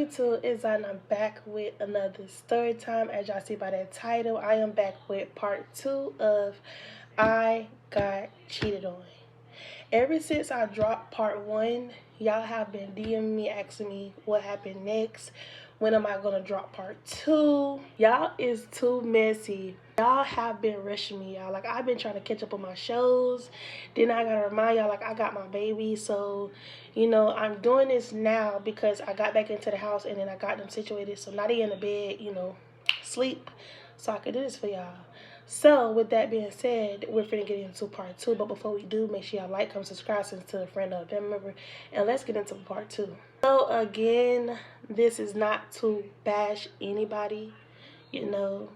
YouTube? It's and I'm back with another story time. As y'all see by that title, I am back with part 2 of I Got Cheated On. Ever since I dropped part 1, y'all have been DMing me asking me what happened next. When am I gonna drop part 2? Y'all is too messy. Y'all have been rushing me, y'all. Like, I've been trying to catch up on my shows. Then I gotta remind y'all, like, I got my baby. So, I'm doing this now because I got back into the house and then I got them situated. So now they in the bed, sleep. So I could do this for y'all. So, with that being said, we're finna get into part 2. But before we do, make sure y'all like, comment, subscribe, send it to a friend or a family member. And let's get into part 2. So, again, this is not to bash anybody, I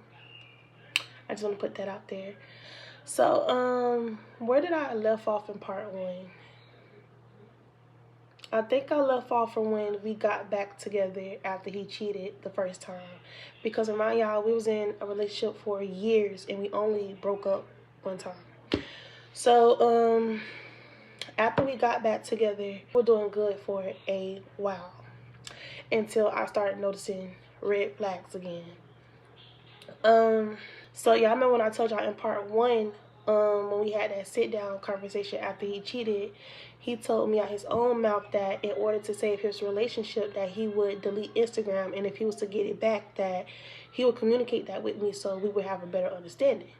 just want to put that out there. So, where did I left off in part 1? I think I left off from when we got back together after he cheated the first time. Because remind y'all, we was in a relationship for years and we only broke up one time. So, after we got back together, we were doing good for a while. Until I started noticing red flags again. So y'all remember when I told y'all in part 1, when we had that sit down conversation after he cheated, he told me out his own mouth that in order to save his relationship that he would delete Instagram, and if he was to get it back that he would communicate that with me so we would have a better understanding.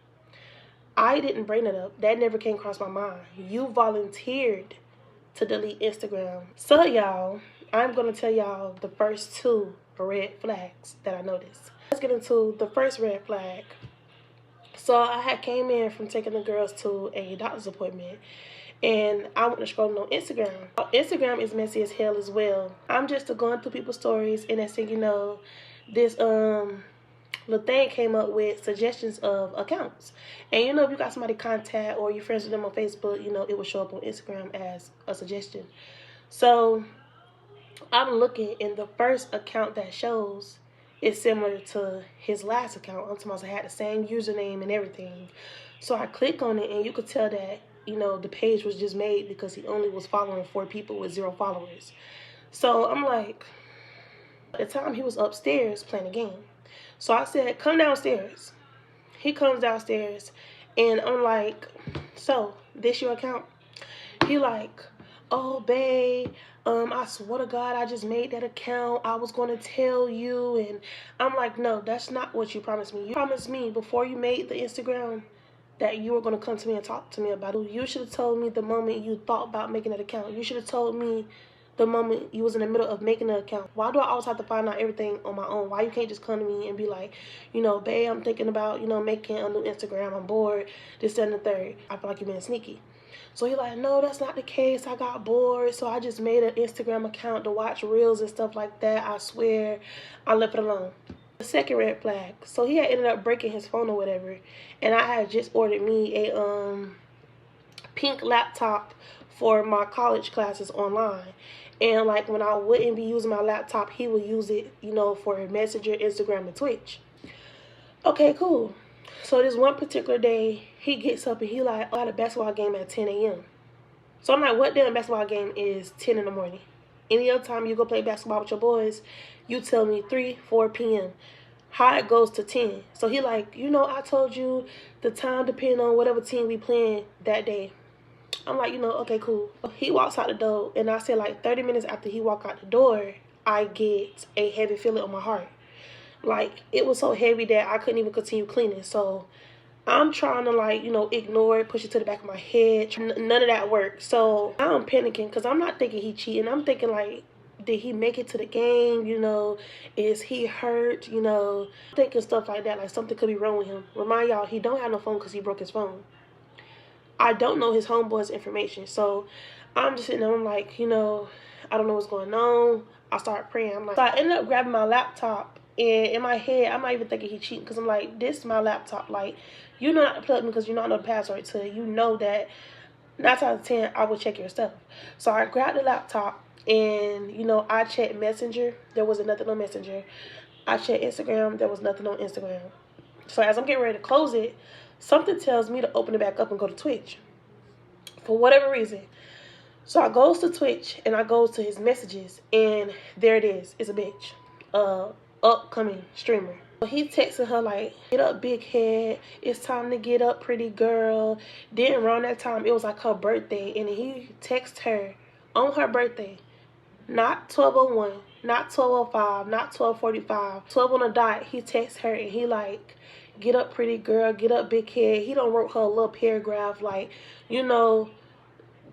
I didn't bring it up. That never came across my mind. You volunteered to delete Instagram. So y'all, I'm going to tell y'all the first 2 red flags that I noticed. Let's get into the first red flag. So I had came in from taking the girls to a doctor's appointment, and I went to scrolling on Instagram. Instagram is messy as hell as well. I'm just going through people's stories, and next thing you know, this little thing came up with suggestions of accounts. And if you got somebody contact or you're friends with them on Facebook, it will show up on Instagram as a suggestion. So I'm looking, and the first account that shows is similar to his last account. I'm talking about it had the same username and everything. So I click on it, and you could tell that, the page was just made because he only was following 4 people with 0 followers. So I'm like, at the time he was upstairs playing a game. So I said, come downstairs. He comes downstairs, and I'm like, so, this your account? He like, oh, babe, I swear to God, I just made that account. I was going to tell you. And I'm like, no, that's not what you promised me. You promised me before you made the Instagram that you were going to come to me and talk to me about it. You should have told me the moment you thought about making that account. You should have told me the moment you was in the middle of making an account. Why do I always have to find out everything on my own? Why you can't just come to me and be like, babe, I'm thinking about, making a new Instagram. I'm bored, this, that, and the third. I feel like you're being sneaky. So he's like, no, that's not the case. I got bored, so I just made an Instagram account to watch reels and stuff like that. I swear, I left it alone. The second red flag. So he had ended up breaking his phone or whatever, and I had just ordered me a pink laptop for my college classes online. And like when I wouldn't be using my laptop, he would use it, for Messenger, Instagram, and Twitch. Okay, cool. So this one particular day, he gets up and he like, I got a basketball game at 10 a.m. So I'm like, what damn basketball game is 10 in the morning? Any other time you go play basketball with your boys, you tell me 3, 4 p.m. How it goes to 10. So he like, I told you the time depending on whatever team we playing that day. I'm like, okay, cool. He walks out the door, and I said like 30 minutes after he walk out the door, I get a heavy feeling on my heart. Like, it was so heavy that I couldn't even continue cleaning. So I'm trying to ignore it, push it to the back of my head. None of that worked. So now I'm panicking because I'm not thinking he cheating. I'm thinking like, did he make it to the game? Is he hurt? Thinking stuff like that, like something could be wrong with him. Remind y'all, he don't have no phone because he broke his phone. I don't know his homeboy's information. So I'm just sitting there, I'm like, I don't know what's going on. I start praying. So I ended up grabbing my laptop, and in my head, I'm not even thinking he cheating because I'm like, this is my laptop. Like, not to plug me because I know the password to it. That 9 times out of 10, I will check your stuff. So I grabbed the laptop, and, I checked Messenger. There wasn't nothing on Messenger. I checked Instagram. There was nothing on Instagram. So as I'm getting ready to close it, something tells me to open it back up and go to Twitch. For whatever reason. So I goes to Twitch and I goes to his messages, and there it is. It's a bitch. Upcoming streamer. He texting her like, get up big head, it's time to get up pretty girl. Then around that time it was like her birthday, and he texted her on her birthday. Not 12:01, not 12:05, not 12:45, 12 on the dot. He texts her and he like, get up pretty girl, get up big head. He done wrote her a little paragraph like, you know,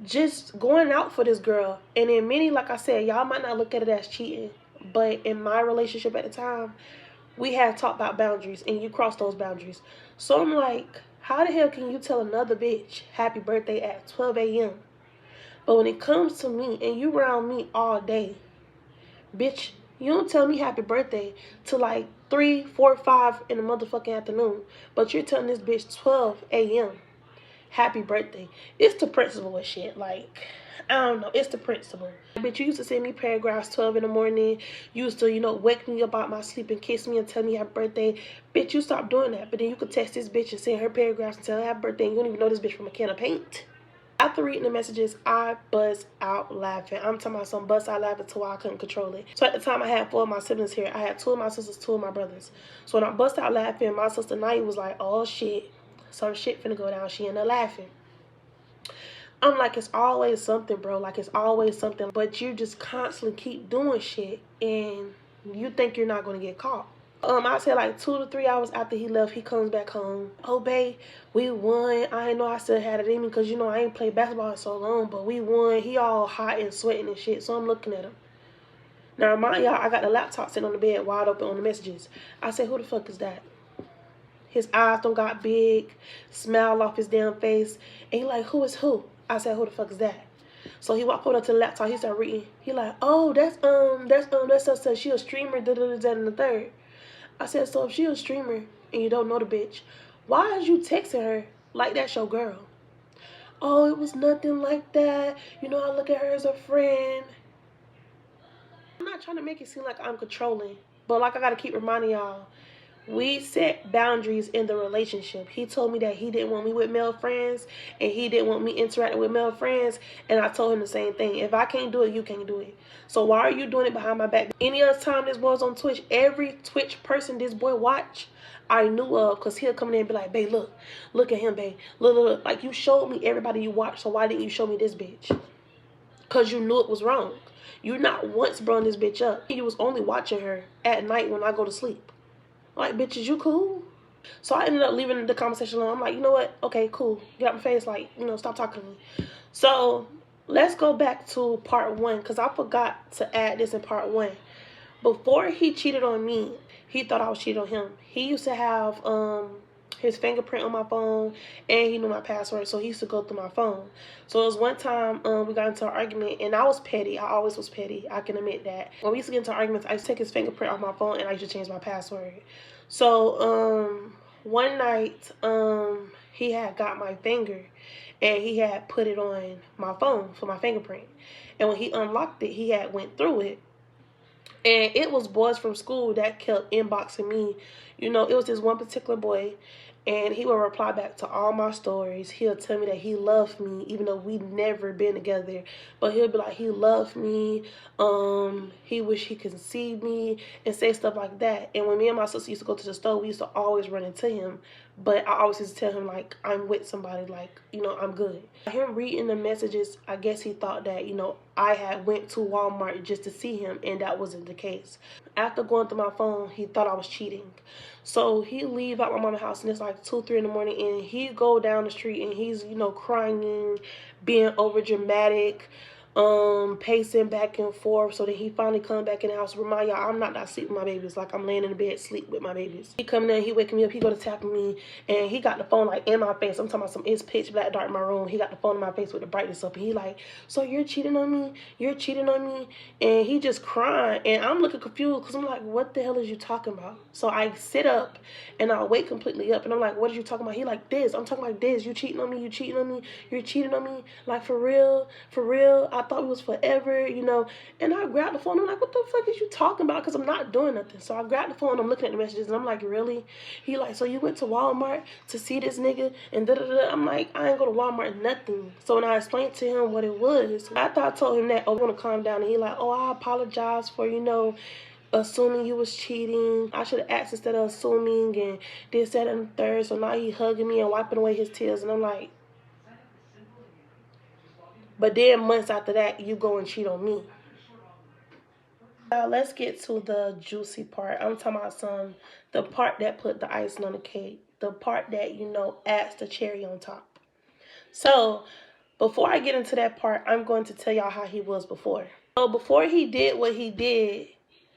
just going out for this girl. And then many, like I said, y'all might not look at it as cheating, but in my relationship at the time, we had talked about boundaries, and you crossed those boundaries. So I'm like, how the hell can you tell another bitch happy birthday at 12 a.m.? But when it comes to me and you around me all day, bitch, you don't tell me happy birthday till like 3, 4, 5 in the motherfucking afternoon. But you're telling this bitch 12 a.m. happy birthday. It's the principle of shit. Like, I don't know. It's the principle. Bitch, you used to send me paragraphs 12 in the morning. You used to, you know, wake me up out my sleep and kiss me and tell me happy birthday. Bitch, you stopped doing that. But then you could text this bitch and send her paragraphs and tell her happy birthday, and you don't even know this bitch from a can of paint. After reading the messages, I bust out laughing. I'm talking about some bust out laughing till I couldn't control it. So at the time, I had 4 of my siblings here. I had 2 of my sisters, 2 of my brothers. So when I bust out laughing, my sister Night was like, oh shit, some shit finna go down. She ended up laughing. I'm like, it's always something, bro. Like, it's always something. But you just constantly keep doing shit, and you think you're not going to get caught. I'd say like 2 to 3 hours after he left, he comes back home. Oh, babe, we won. I didn't know I still had it in me because, you know, I ain't played basketball in so long, but we won. He all hot and sweating and shit, so I'm looking at him. Now, mind y'all, I got the laptop sitting on the bed wide open on the messages. I said, who the fuck is that? His eyes don't got big, smile off his damn face. And he like, who is who? I said, who the fuck is that? So he walked over to the laptop. He started reading. He like, oh, that's such. She a streamer, and the third. I said, so if she a streamer and you don't know the bitch, why is you texting her like that's your girl? Oh, it was nothing like that. You know, I look at her as a friend. I'm not trying to make it seem like I'm controlling, but like I gotta keep reminding y'all, we set boundaries in the relationship. He told me that he didn't want me with male friends, and he didn't want me interacting with male friends, and I told him the same thing. If I can't do it, you can't do it. So why are you doing it behind my back? Any other time this boy's on Twitch, every Twitch person this boy watch, I knew of, because he'll come in and be like, babe, look at him, babe. Look. Like, you showed me everybody you watch, so why didn't you show me this bitch? Because you knew it was wrong. You not once brought this bitch up. You was only watching her at night when I go to sleep. Like, bitch, is you cool? So I ended up leaving the conversation alone. I'm like, you know what? Okay, cool. Get out my face. Like, you know, stop talking to me. So let's go back to part 1, because I forgot to add this in part 1. Before he cheated on me, he thought I was cheating on him. He used to have his fingerprint on my phone, and he knew my password, so he used to go through my phone. So it was one time we got into an argument, and I was petty. I always was petty. I can admit that. When we used to get into arguments, I used to take his fingerprint off my phone, and I used to change my password. So one night he had got my finger, and he had put it on my phone for my fingerprint. And when he unlocked it, he had went through it. And it was boys from school that kept inboxing me. You know, it was this one particular boy, and he would reply back to all my stories. He'll tell me that he loved me, even though we never been together. But he'll be like, he loved me. He wish he could see me, and say stuff like that. And when me and my sister used to go to the store, we used to always run into him. But I always used to tell him, like, I'm with somebody, like, you know, I'm good. Him reading the messages, I guess he thought that, you know, I had went to Walmart just to see him, and that wasn't the case. After going through my phone, he thought I was cheating. So he leave out my mama's house, and it's like 2, 3 in the morning, and he go down the street, and he's, you know, crying, being over dramatic, pacing back and forth. So then he finally come back in the house. Remind y'all, I'm not sleep with my babies. Like, I'm laying in the bed sleep with my babies. He come in, he waking me up, he go to tapping me, and he got the phone like in my face. I'm talking about it's pitch black dark in my room. He got the phone in my face with the brightness up, and he like, so you're cheating on me? You're cheating on me? And he just crying, and I'm looking confused, because I'm like, what the hell is you talking about? So I sit up, and I wake completely up, and I'm like, what are you talking about? He like, this. I'm talking like this. You cheating on me? You cheating on me? You're cheating on me? Like, for real? For real? I thought we was forever, you know. And I grabbed the phone. I'm like, what the fuck is you talking about? Because I'm not doing nothing. So I grabbed the phone. I'm looking at the messages. And I'm like, really? He like, so you went to Walmart to see this nigga? And da-da-da. I'm like, I ain't go to Walmart, nothing. So when I explained to him what it was, after I told him that, oh, I want to calm down. And he like, oh, I apologize for, you know, assuming you was cheating. I should have asked instead of assuming, and this, that, and the third. So now he hugging me and wiping away his tears. And I'm like, but then months after that, you go and cheat on me. Now let's get to the juicy part. I'm talking about the part that put the icing on the cake. The part that, you know, adds the cherry on top. So before I get into that part, I'm going to tell y'all how he was before. So before he did what he did,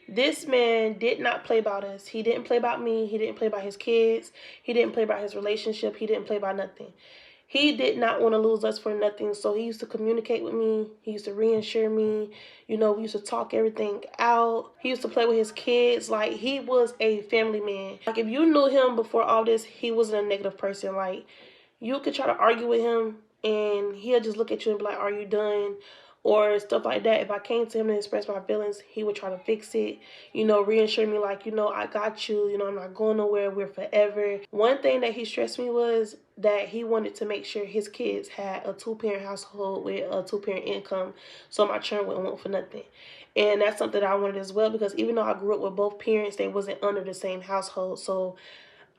this man did not play about us. He didn't play about me. He didn't play about his kids. He didn't play about his relationship. He didn't play about nothing. He did not want to lose us for nothing. So he used to communicate with me. He used to reassure me. You know, we used to talk everything out. He used to play with his kids. Like, he was a family man. Like, if you knew him before all this, he wasn't a negative person. Like, you could try to argue with him and he'll just look at you and be like, are you done? Or stuff like that. If I came to him and expressed my feelings, he would try to fix it, you know, reassure me like, you know, I got you, you know, I'm not going nowhere, we're forever. One thing that he stressed me was that he wanted to make sure his kids had a two-parent household with a two-parent income, so my children wouldn't want for nothing. And that's something that I wanted as well, because even though I grew up with both parents, they wasn't under the same household. So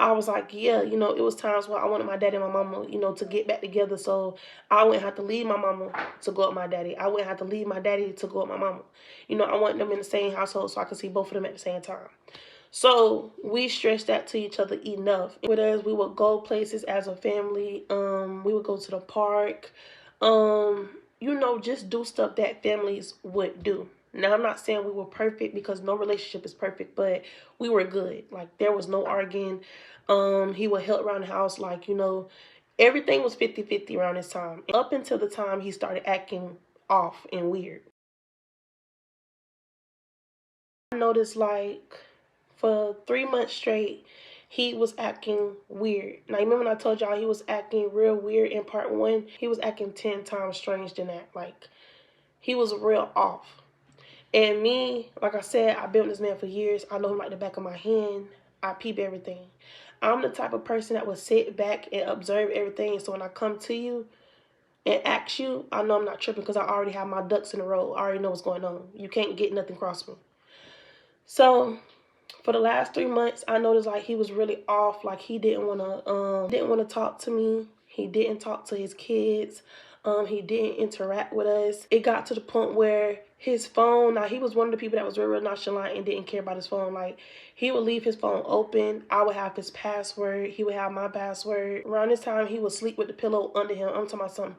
I was like, yeah, you know, it was times where I wanted my daddy and my mama, you know, to get back together, so I wouldn't have to leave my mama to go with my daddy. I wouldn't have to leave my daddy to go with my mama. You know, I want them in the same household so I could see both of them at the same time. So we stressed that to each other enough. With us, we would go places as a family. We would go to the park. You know, just do stuff that families would do. Now, I'm not saying we were perfect, because no relationship is perfect, but we were good. Like, there was no arguing. He would help around the house. Like, you know, everything was 50-50 around this time. Up until the time he started acting off and weird. I noticed, like, for 3 months straight, he was acting weird. Now, remember when I told y'all he was acting real weird in part 1? He was acting 10 times strange than that. Like, he was real off. And me, like I said, I've been with this man for years. I know him like the back of my hand. I peep everything. I'm the type of person that will sit back and observe everything. So when I come to you and ask you, I know I'm not tripping, because I already have my ducks in a row. I already know what's going on. You can't get nothing across me. So for the last 3 months, I noticed like he was really off. Like, he didn't wanna talk to me. He didn't talk to his kids. He didn't interact with us. It got to the point where his phone, now he was one of the people that was real nonchalant and didn't care about his phone. Like, he would leave his phone open. I would have his password. He would have my password. Around this time, he would sleep with the pillow under him. I'm talking about something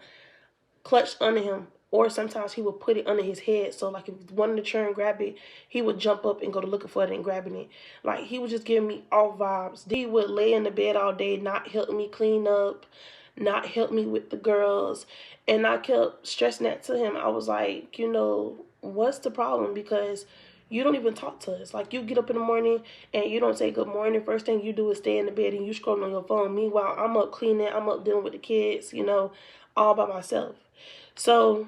clutched under him. Or sometimes he would put it under his head. So, like, if one of the children grabbed it, he would jump up and go to looking for it and grabbing it. Like, he was just giving me all vibes. He would lay in the bed all day, not help me clean up, not help me with the girls. And I kept stressing that to him. I was like, you know, what's the problem? Because you don't even talk to us. Like, you get up in the morning and you don't say good morning. First thing you do is stay in the bed and you scrolling on your phone. Meanwhile, I'm up cleaning. I'm up dealing with the kids, you know, all by myself. So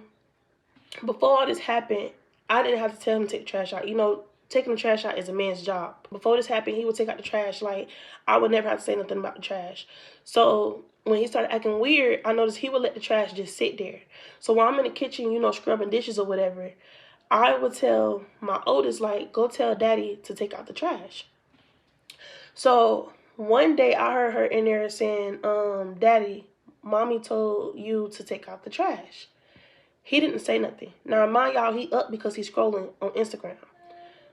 before all this happened, I didn't have to tell him to take the trash out. You know, taking the trash out is a man's job. Before this happened, he would take out the trash. Like, I would never have to say nothing about the trash. So when he started acting weird, I noticed he would let the trash just sit there. So while I'm in the kitchen, you know, scrubbing dishes or whatever, I would tell my oldest, like, go tell daddy to take out the trash. So one day I heard her in there saying, daddy, mommy told you to take out the trash. He didn't say nothing. Now, mind y'all, he up because he's scrolling on Instagram.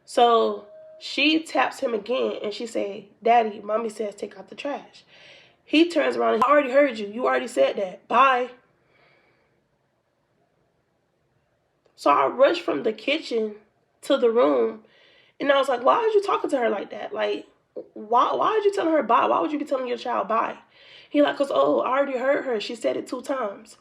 So she taps him again and she say, daddy, mommy says take out the trash. He turns around and, I already heard you. You already said that. Bye. So I rushed from the kitchen to the room and I was like, why are you talking to her like that? Like, why are you telling her bye? Why would you be telling your child bye? He like, because, oh, I already heard her. She said it 2 times.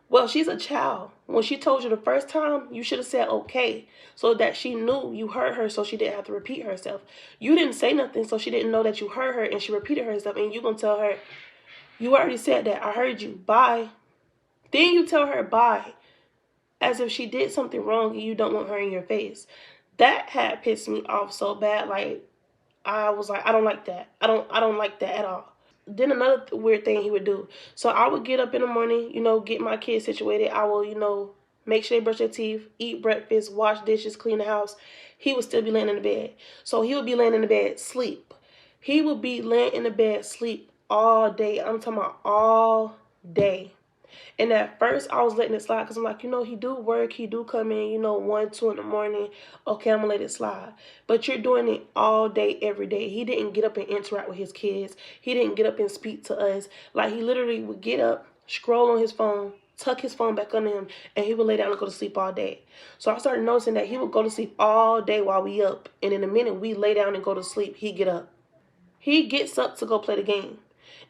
Well, she's a child. When she told you the first time, you should have said okay, so that she knew you heard her, so she didn't have to repeat herself. You didn't say nothing, so she didn't know that you heard her, and she repeated herself, and you going to tell her, you already said that. I heard you. Bye. Then you tell her bye. as if she did something wrong and you don't want her in your face. That had pissed me off so bad. Like, I was like, I don't like that. I don't like that at all. Then another weird thing he would do. So I would get up in the morning, get my kids situated. I will, make sure they brush their teeth, eat breakfast, wash dishes, clean the house. He would still be laying in the bed. So he would be laying in the bed, sleep. He would be laying in the bed, sleep all day. I'm talking about all day. And at first, I was letting it slide because I'm like, he do work. He do come in, 1, 2 in the morning. Okay, I'm going to let it slide. But you're doing it all day, every day. He didn't get up and interact with his kids. He didn't get up and speak to us. Like, he literally would get up, scroll on his phone, tuck his phone back under him, and he would lay down and go to sleep all day. So I started noticing that he would go to sleep all day while we up. And in a minute, we lay down and go to sleep. He get up. He gets up to go play the game.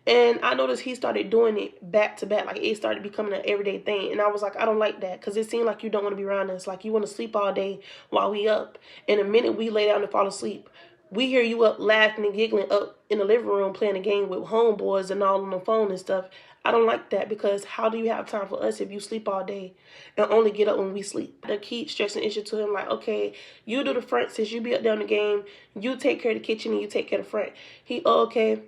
And I noticed he started doing it back to back. Like, it started becoming an everyday thing. And I was like, I don't like that. Because it seemed like you don't want to be around us. Like, you want to sleep all day while we up. And the minute we lay down and fall asleep, we hear you up laughing and giggling up in the living room playing a game with homeboys and all on the phone and stuff. I don't like that, because how do you have time for us if you sleep all day and only get up when we sleep? I keep stressing the issue to him, like, okay, you do the front since you be up down the game. You take care of the kitchen and you take care of the front. Okay,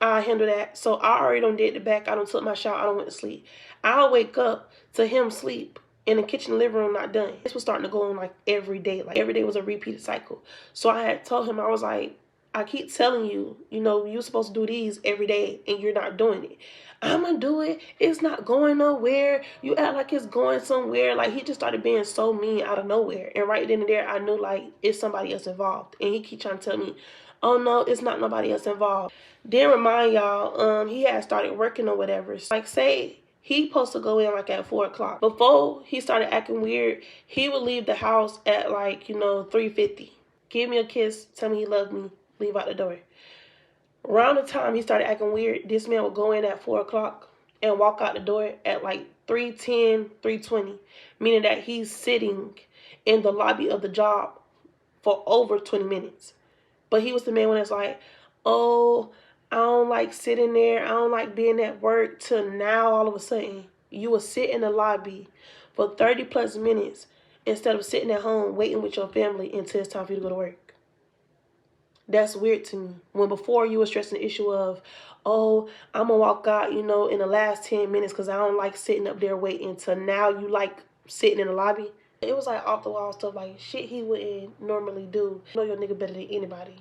I handle that. So I already done did the back. I done took my shower. I done went to sleep. I'll wake up to him sleep in the kitchen, living room, not done. This was starting to go on like every day. Like, every day was a repeated cycle. So I had told him, I was like, I keep telling you, you're supposed to do these every day and you're not doing it. I'm going to do it. It's not going nowhere. You act like it's going somewhere. Like, he just started being so mean out of nowhere. And right then and there, I knew, like, it's somebody else involved. And he keep trying to tell me, oh, no, it's not nobody else involved. Then remind y'all, he had started working or whatever. So, like, say he supposed to go in like at 4 o'clock. Before he started acting weird, he would leave the house at like, 3:50. Give me a kiss, tell me he loved me, leave out the door. Around the time he started acting weird, this man would go in at 4 o'clock and walk out the door at like 3:10, 3:20, meaning that he's sitting in the lobby of the job for over 20 minutes. But he was the man when it's like, oh, I don't like sitting there. I don't like being at work. Till now, all of a sudden, you will sit in the lobby for 30 plus minutes instead of sitting at home waiting with your family until it's time for you to go to work. That's weird to me. When before you were stressing the issue of, oh, I'm going to walk out, in the last 10 minutes because I don't like sitting up there waiting. Till now you like sitting in the lobby. It was like off the wall stuff, like shit he wouldn't normally do. You know your nigga better than anybody.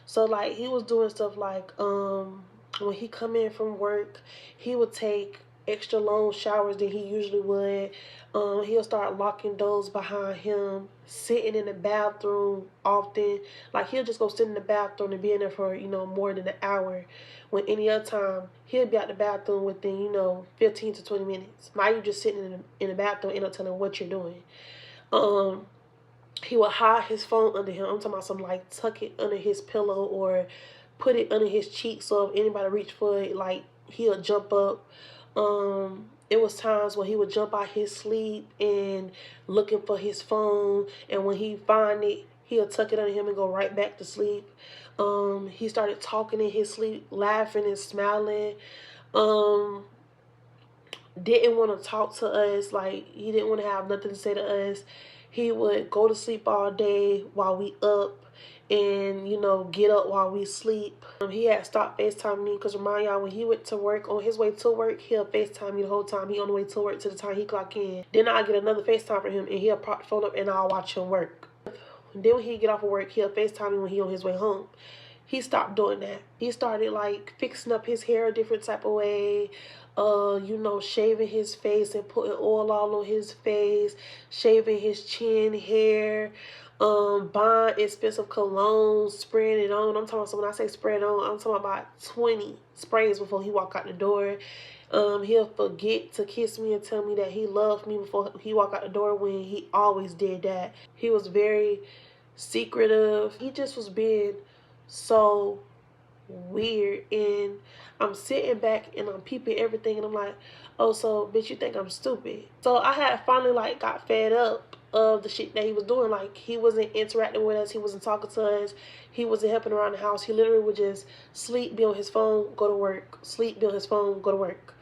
So like he was doing stuff like when he come in from work, he would take extra long showers than he usually would. He'll start locking doors behind him, sitting in the bathroom often. Like, he'll just go sit in the bathroom and be in there for, more than an hour. When any other time, he'll be out the bathroom within, 15 to 20 minutes. Now you just sitting in the bathroom and not telling what you're doing. He would hide his phone under him. I'm talking about something like tuck it under his pillow or put it under his cheek so if anybody reach for it, like, he'll jump up. It was times when he would jump out his sleep and looking for his phone, and when he find it, he'll tuck it under him and go right back to sleep. He started talking in his sleep, laughing and smiling. Didn't want to talk to us. Like, he didn't want to have nothing to say to us. He would go to sleep all day while we up and, get up while we sleep. He had stopped FaceTiming me because, remind y'all, when he went to work, on his way to work, he'll FaceTime me the whole time. He on the way to work to the time he clock in. Then I'll get another FaceTime from him and he'll prop the phone up and I'll watch him work. Then when he get off of work, he'll FaceTime me when he on his way home. He stopped doing that. He started like fixing up his hair a different type of way. Shaving his face and putting oil all on his face, shaving his chin hair, buying expensive cologne, spraying it on. I'm talking about, so when I say spray it on, I'm talking about 20 sprays before he walk out the door. He'll forget to kiss me and tell me that he loved me before he walk out the door, when he always did that. He was very secretive. He just was being so weird, and I'm sitting back and I'm peeping everything and I'm like, oh, so bitch, you think I'm stupid? So I had finally like got fed up of the shit that he was doing. Like, he wasn't interacting with us, he wasn't talking to us, he wasn't helping around the house. He literally would just sleep, be on his phone, go to work, sleep, be on his phone, go to work.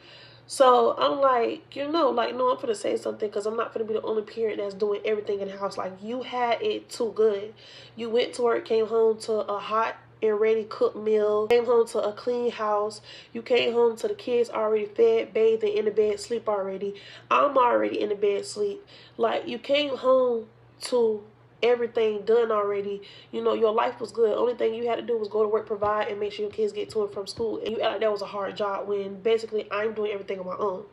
So I'm like, like, no, I'm finna say something because I'm not finna be the only parent that's doing everything in the house. Like, you had it too good. You went to work, came home to a hot and ready cooked meal, came home to a clean house. You came home to the kids already fed, bathed, and in the bed, sleep already. I'm already in the bed, sleep. Like, you came home to everything done already. Your life was good. Only thing you had to do was go to work, provide, and make sure your kids get to and from school. And you act like that was a hard job when basically I'm doing everything on my own.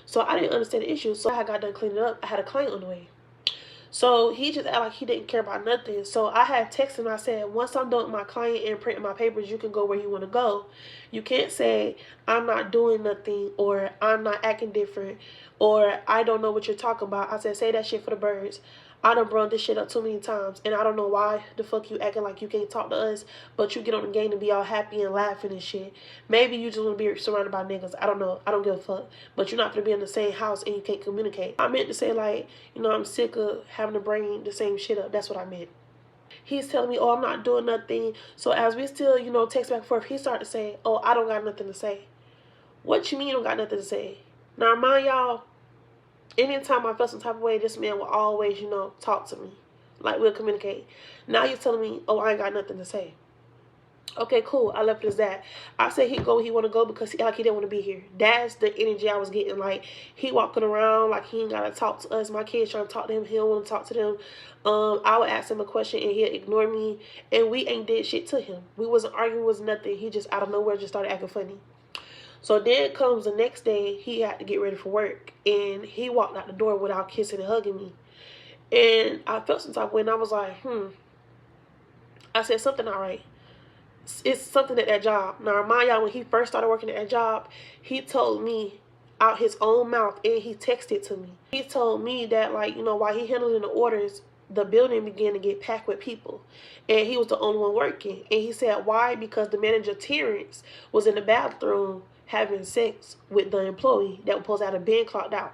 So I didn't understand the issue. So I got done cleaning up. I had a client on the way. So he just acted like he didn't care about nothing. So I had texted him. I said, once I'm done with my client and printing my papers, you can go where you want to go. You can't say I'm not doing nothing or I'm not acting different or I don't know what you're talking about. I said, say that shit for the birds. I done brought this shit up too many times, and I don't know why the fuck you acting like you can't talk to us, but you get on the game and be all happy and laughing and shit. Maybe you just want to be surrounded by niggas. I don't know. I don't give a fuck. But you're not going to be in the same house and you can't communicate. I meant to say, like, I'm sick of having to bring the same shit up. That's what I meant. He's telling me, oh, I'm not doing nothing. So as we still, text back and forth, he started to say, oh, I don't got nothing to say. What you mean you don't got nothing to say? Now, remind y'all, anytime I felt some type of way, this man will always, talk to me. Like, we'll communicate. Now you're telling me, oh, I ain't got nothing to say. Okay, cool. I left it as that. I said he'd go where he want to go because he didn't want to be here. That's the energy I was getting. Like, he walking around like he ain't got to talk to us. My kids trying to talk to him. He don't want to talk to them. I would ask him a question and he'd ignore me. And we ain't did shit to him. We wasn't arguing, was nothing. He just out of nowhere just started acting funny. So then comes the next day, he had to get ready for work. And he walked out the door without kissing and hugging me. And I felt some type of way and I was like, I said, something not right. It's something at that job. Now, remind y'all, when he first started working at that job, he told me out his own mouth and he texted to me. He told me that, like, while he handling the orders, the building began to get packed with people. And he was the only one working. And he said, why? Because the manager, Terrence, was in the bathroom having sex with the employee that was supposed to have been clocked out.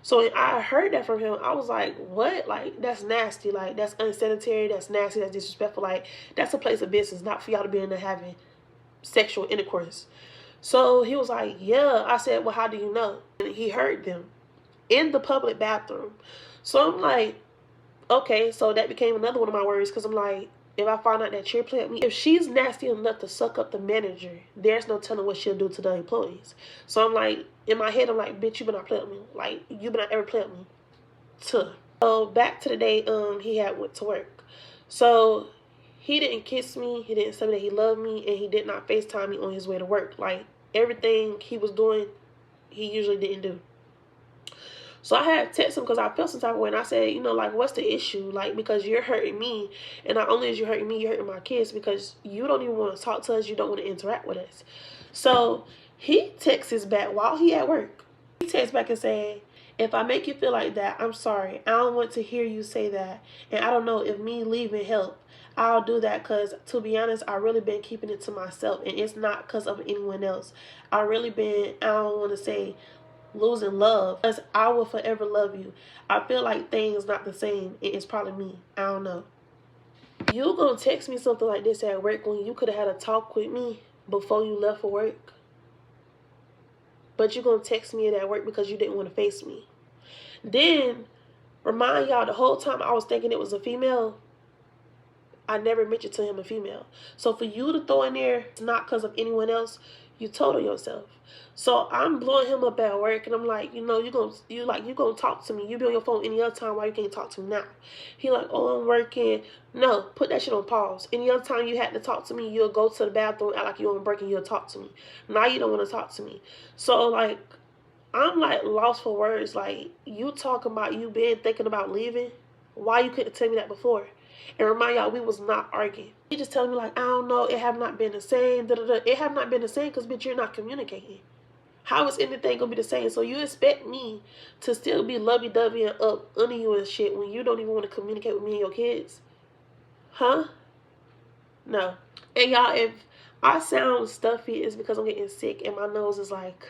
So when I heard that from him, I was like, what? Like, that's nasty. Like, that's unsanitary. That's nasty. That's disrespectful. Like, that's a place of business, not for y'all to be in there having sexual intercourse. So he was like, yeah. I said, well, how do you know? And he heard them in the public bathroom. So I'm like, okay. So that became another one of my worries because I'm like, if I find out that you're playing me, if she's nasty enough to suck up the manager, there's no telling what she'll do to the employees. So I'm like, in my head, I'm like, bitch, you better not play with me. Like, you better not ever play with me. So back to the day he had went to work. So he didn't kiss me. He didn't say that he loved me, and he did not FaceTime me on his way to work. Like, everything he was doing, he usually didn't do. So I had texted him because I felt some type of way. And I said, like, what's the issue? Like, because you're hurting me. And not only is you hurting me, you're hurting my kids because you don't even want to talk to us. You don't want to interact with us. So he texts back while he at work. He texts back and say, if I make you feel like that, I'm sorry. I don't want to hear you say that. And I don't know if me leaving help. I'll do that because, to be honest, I really been keeping it to myself. And it's not because of anyone else. I don't want to say losing love, because I will forever love you. I feel like things not the same. It's probably me. I don't know. You gonna text me something like this at work when you could have had a talk with me before you left for work? But you gonna text me at work because you didn't want to face me. Then, remind y'all, the whole time I was thinking it was a female, I never mentioned to him a female. So for you to throw in there, it's not because of anyone else, you total yourself. So I'm blowing him up at work, and I'm like, you gonna talk to me. You be on your phone any other time. Why you can't talk to me now? He like, oh, I'm working. No, put that shit on pause. Any other time you had to talk to me, you'll go to the bathroom, act like you're on break, and you'll talk to me. Now you don't want to talk to me. So like, I'm like lost for words. Like, you talking about you been thinking about leaving? Why you couldn't tell me that before? And remind y'all, we was not arguing. He just telling me like, I don't know, it have not been the same. It have not been the same because, bitch, you're not communicating. How is anything gonna be the same? So you expect me to still be lovey-dovey and up under you and shit when you don't even want to communicate with me and your kids? Huh? No. And y'all, if I sound stuffy, it's because I'm getting sick and my nose is like,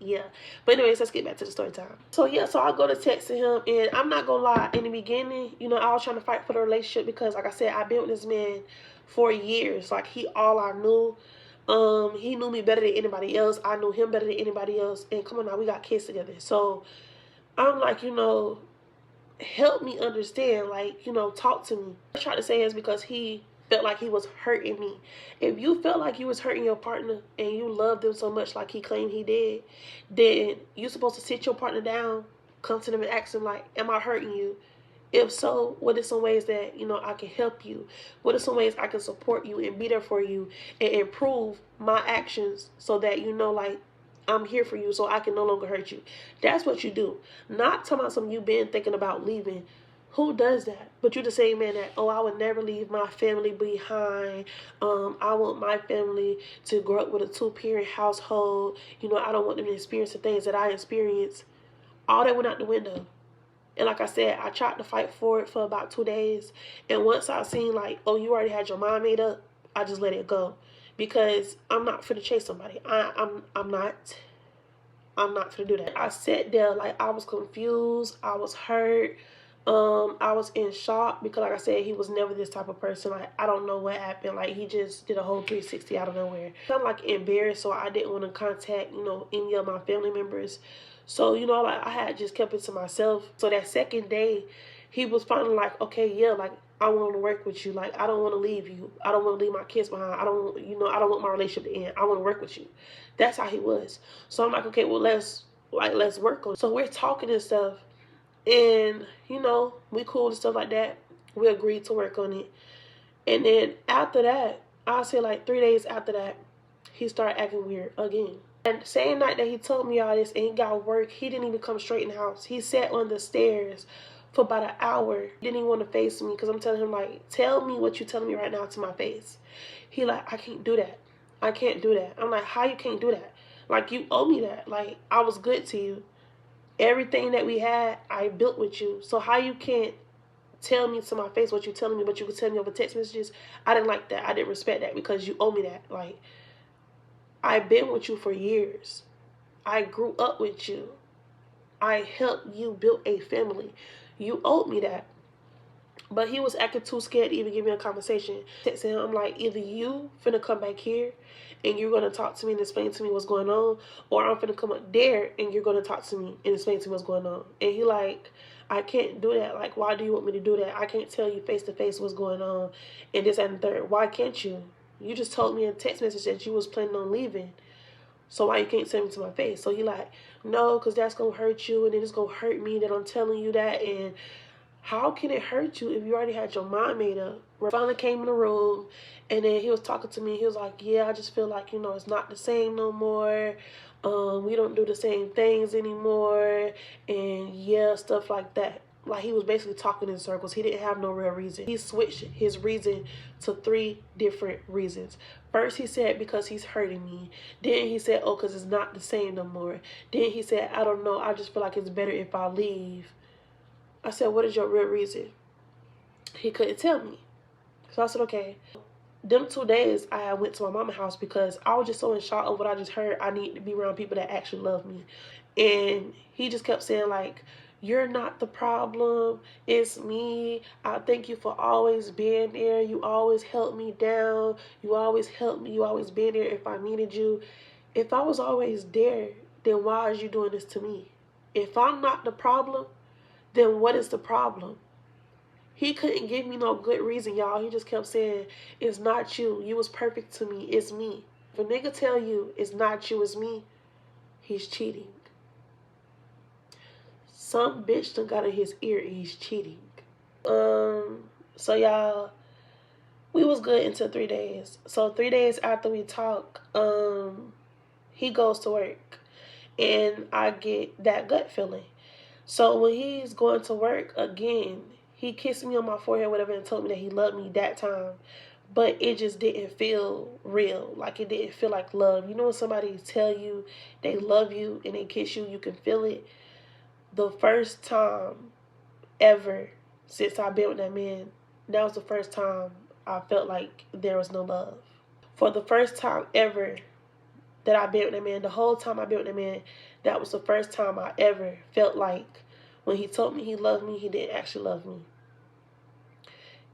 yeah. But anyways, let's get back to the story time. So yeah, so I go to texting him, and I'm not gonna lie, in the beginning, I was trying to fight for the relationship because, like I said, I've been with this man for years. Like, he all I knew. He knew me better than anybody else. I knew him better than anybody else. And come on now, we got kids together. So I'm like, help me understand. Like, talk to me. I tried to say is because he felt like he was hurting me. If you felt like you was hurting your partner and you loved them so much like he claimed he did, then you're supposed to sit your partner down, come to them and ask them like, am I hurting you? If so, what are some ways that, I can help you? What are some ways I can support you and be there for you and improve my actions so that like I'm here for you so I can no longer hurt you? That's what you do. Not talking about something you've been thinking about leaving. Who does that? But you're the same man that, I would never leave my family behind. I want my family to grow up with a 2-parent household. I don't want them to experience the things that I experienced. All that went out the window. And like I said, I tried to fight for it for about 2 days. And once I seen like, you already had your mind made up, I just let it go. Because I'm not finna chase somebody. I'm not. I'm not finna do that. I sat there like I was confused. I was hurt. I was in shock because like I said, he was never this type of person. Like, I don't know what happened. Like, he just did a whole 360 out of nowhere. I'm like embarrassed, so I didn't want to contact, any of my family members. So, like I had just kept it to myself. So that second day, he was finally like, okay, yeah, like I want to work with you. Like, I don't want to leave you. I don't want to leave my kids behind. I don't want my relationship to end. I want to work with you. That's how he was. So I'm like, okay, well, let's work on it. So we're talking and stuff. And, we cool and stuff like that. We agreed to work on it. And then after that, I'll say like 3 days after that, he started acting weird again. And same night that he told me all this and he got work, he didn't even come straight in the house. He sat on the stairs for about an hour. He didn't even want to face me because I'm telling him like, tell me what you're telling me right now to my face. He like, I can't do that. I can't do that. I'm like, how you can't do that? Like, you owe me that. Like, I was good to you. Everything that we had, I built with you. So how you can't tell me to my face what you're telling me, but you can tell me over text messages? I didn't like that. I didn't respect that because you owe me that. Like, I've been with you for years. I grew up with you. I helped you build a family. You owed me that. But he was acting too scared to even give me a conversation. Texting him, I'm like, either you finna come back here and you're gonna talk to me and explain to me what's going on, or I'm finna come up there and you're gonna talk to me and explain to me what's going on. And he like, I can't do that. Like, why do you want me to do that? I can't tell you face to face what's going on and this and the third. Why can't you? You just told me in a text message that you was planning on leaving. So why you can't tell me to my face? So he like, no, because that's gonna hurt you and then it's gonna hurt me that I'm telling you that. And how can it hurt you if you already had your mind made up? I finally came in the room and then he was talking to me. He was like, yeah, I just feel like, it's not the same no more. We don't do the same things anymore. And yeah, stuff like that. Like, he was basically talking in circles. He didn't have no real reason. He switched his reason to 3 different reasons. First, he said because he's hurting me. Then he said, because it's not the same no more. Then he said, I don't know. I just feel like it's better if I leave. I said, what is your real reason? He couldn't tell me. So I said, okay. Them 2 days, I went to my mama's house because I was just so in shock of what I just heard. I need to be around people that actually love me. And he just kept saying, like, you're not the problem. It's me. I thank you for always being there. You always held me down. You always helped me. You always been there if I needed you. If I was always there, then why are you doing this to me? If I'm not the problem, then what is the problem? He couldn't give me no good reason, y'all. He just kept saying, it's not you. You was perfect to me. It's me. If a nigga tell you it's not you, it's me, he's cheating. Some bitch done got in his ear and he's cheating. So y'all, we was good until 3 days. So 3 days after we talk, he goes to work and I get that gut feeling. So when he's going to work again, he kissed me on my forehead, whatever, and told me that he loved me that time. But it just didn't feel real. Like, it didn't feel like love. You know when somebody tell you they love you and they kiss you, you can feel it? The first time ever since I've been with that man, that was the first time I felt like there was no love. For the first time ever that I've been with that man, the whole time I've been with that man, that was the first time I ever felt like when he told me he loved me, he didn't actually love me.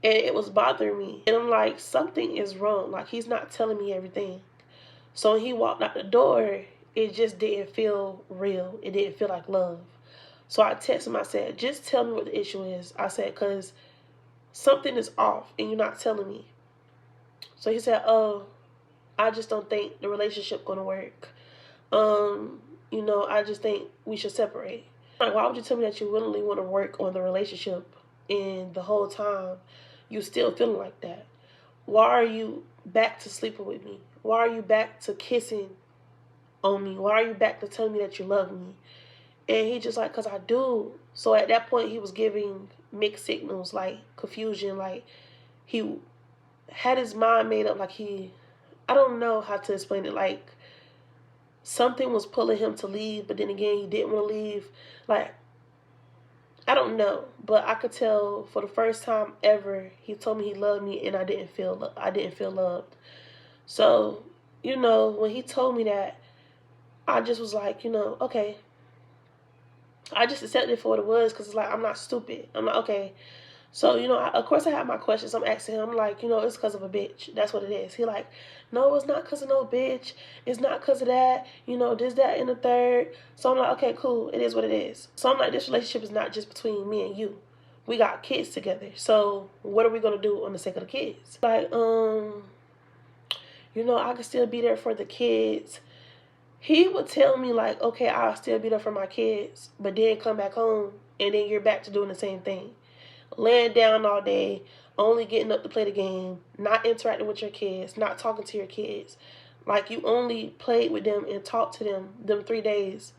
And it was bothering me. And I'm like, something is wrong. Like, he's not telling me everything. So when he walked out the door, it just didn't feel real. It didn't feel like love. So I texted him. I said, just tell me what the issue is. I said, because something is off and you're not telling me. So he said, oh, I just don't think the relationship gonna work. Um, I just think we should separate. Like, why would you tell me that you willingly want to work on the relationship and the whole time you still feeling like that? Why are you back to sleeping with me? Why are you back to kissing on me? Why are you back to telling me that you love me? And he just like, because I do. So at that point, he was giving mixed signals, like confusion, like he had his mind made up, like I don't know how to explain it, like something was pulling him to leave, but then again, he didn't want to leave. Like, I don't know, but I could tell for the first time ever, he told me he loved me, and I didn't feel loved. So, when he told me that, I just was like, okay. I just accepted it for what it was, because it's like, I'm not stupid. I'm like, okay. So, of course I have my questions. I'm asking him, like, it's because of a bitch. That's what it is. He like, no, it's not because of no bitch. It's not because of that. This, that, and the third. So I'm like, okay, cool. It is what it is. So I'm like, this relationship is not just between me and you. We got kids together. So what are we going to do on the sake of the kids? Like, I could still be there for the kids. He would tell me, like, okay, I'll still be there for my kids, but then come back home and then you're back to doing the same thing. Laying down all day, only getting up to play the game, not interacting with your kids, not talking to your kids. Like, you only played with them and talked to them 3 days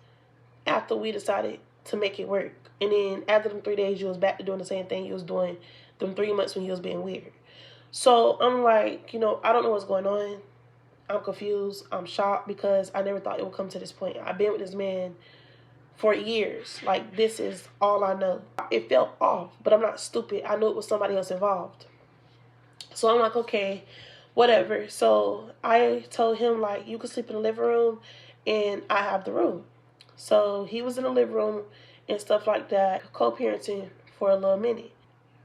after we decided to make it work. And then after them 3 days, you was back to doing the same thing you was doing them 3 months when you was being weird. So I'm like, I don't know what's going on. I'm confused. I'm shocked because I never thought it would come to this point. I've been with this man for years. Like, this is all I know. It felt off, but I'm not stupid. I knew it was somebody else involved. So I'm like, okay, whatever. So I told him, like, you can sleep in the living room and I have the room. So he was in the living room and stuff like that, co-parenting for a little minute.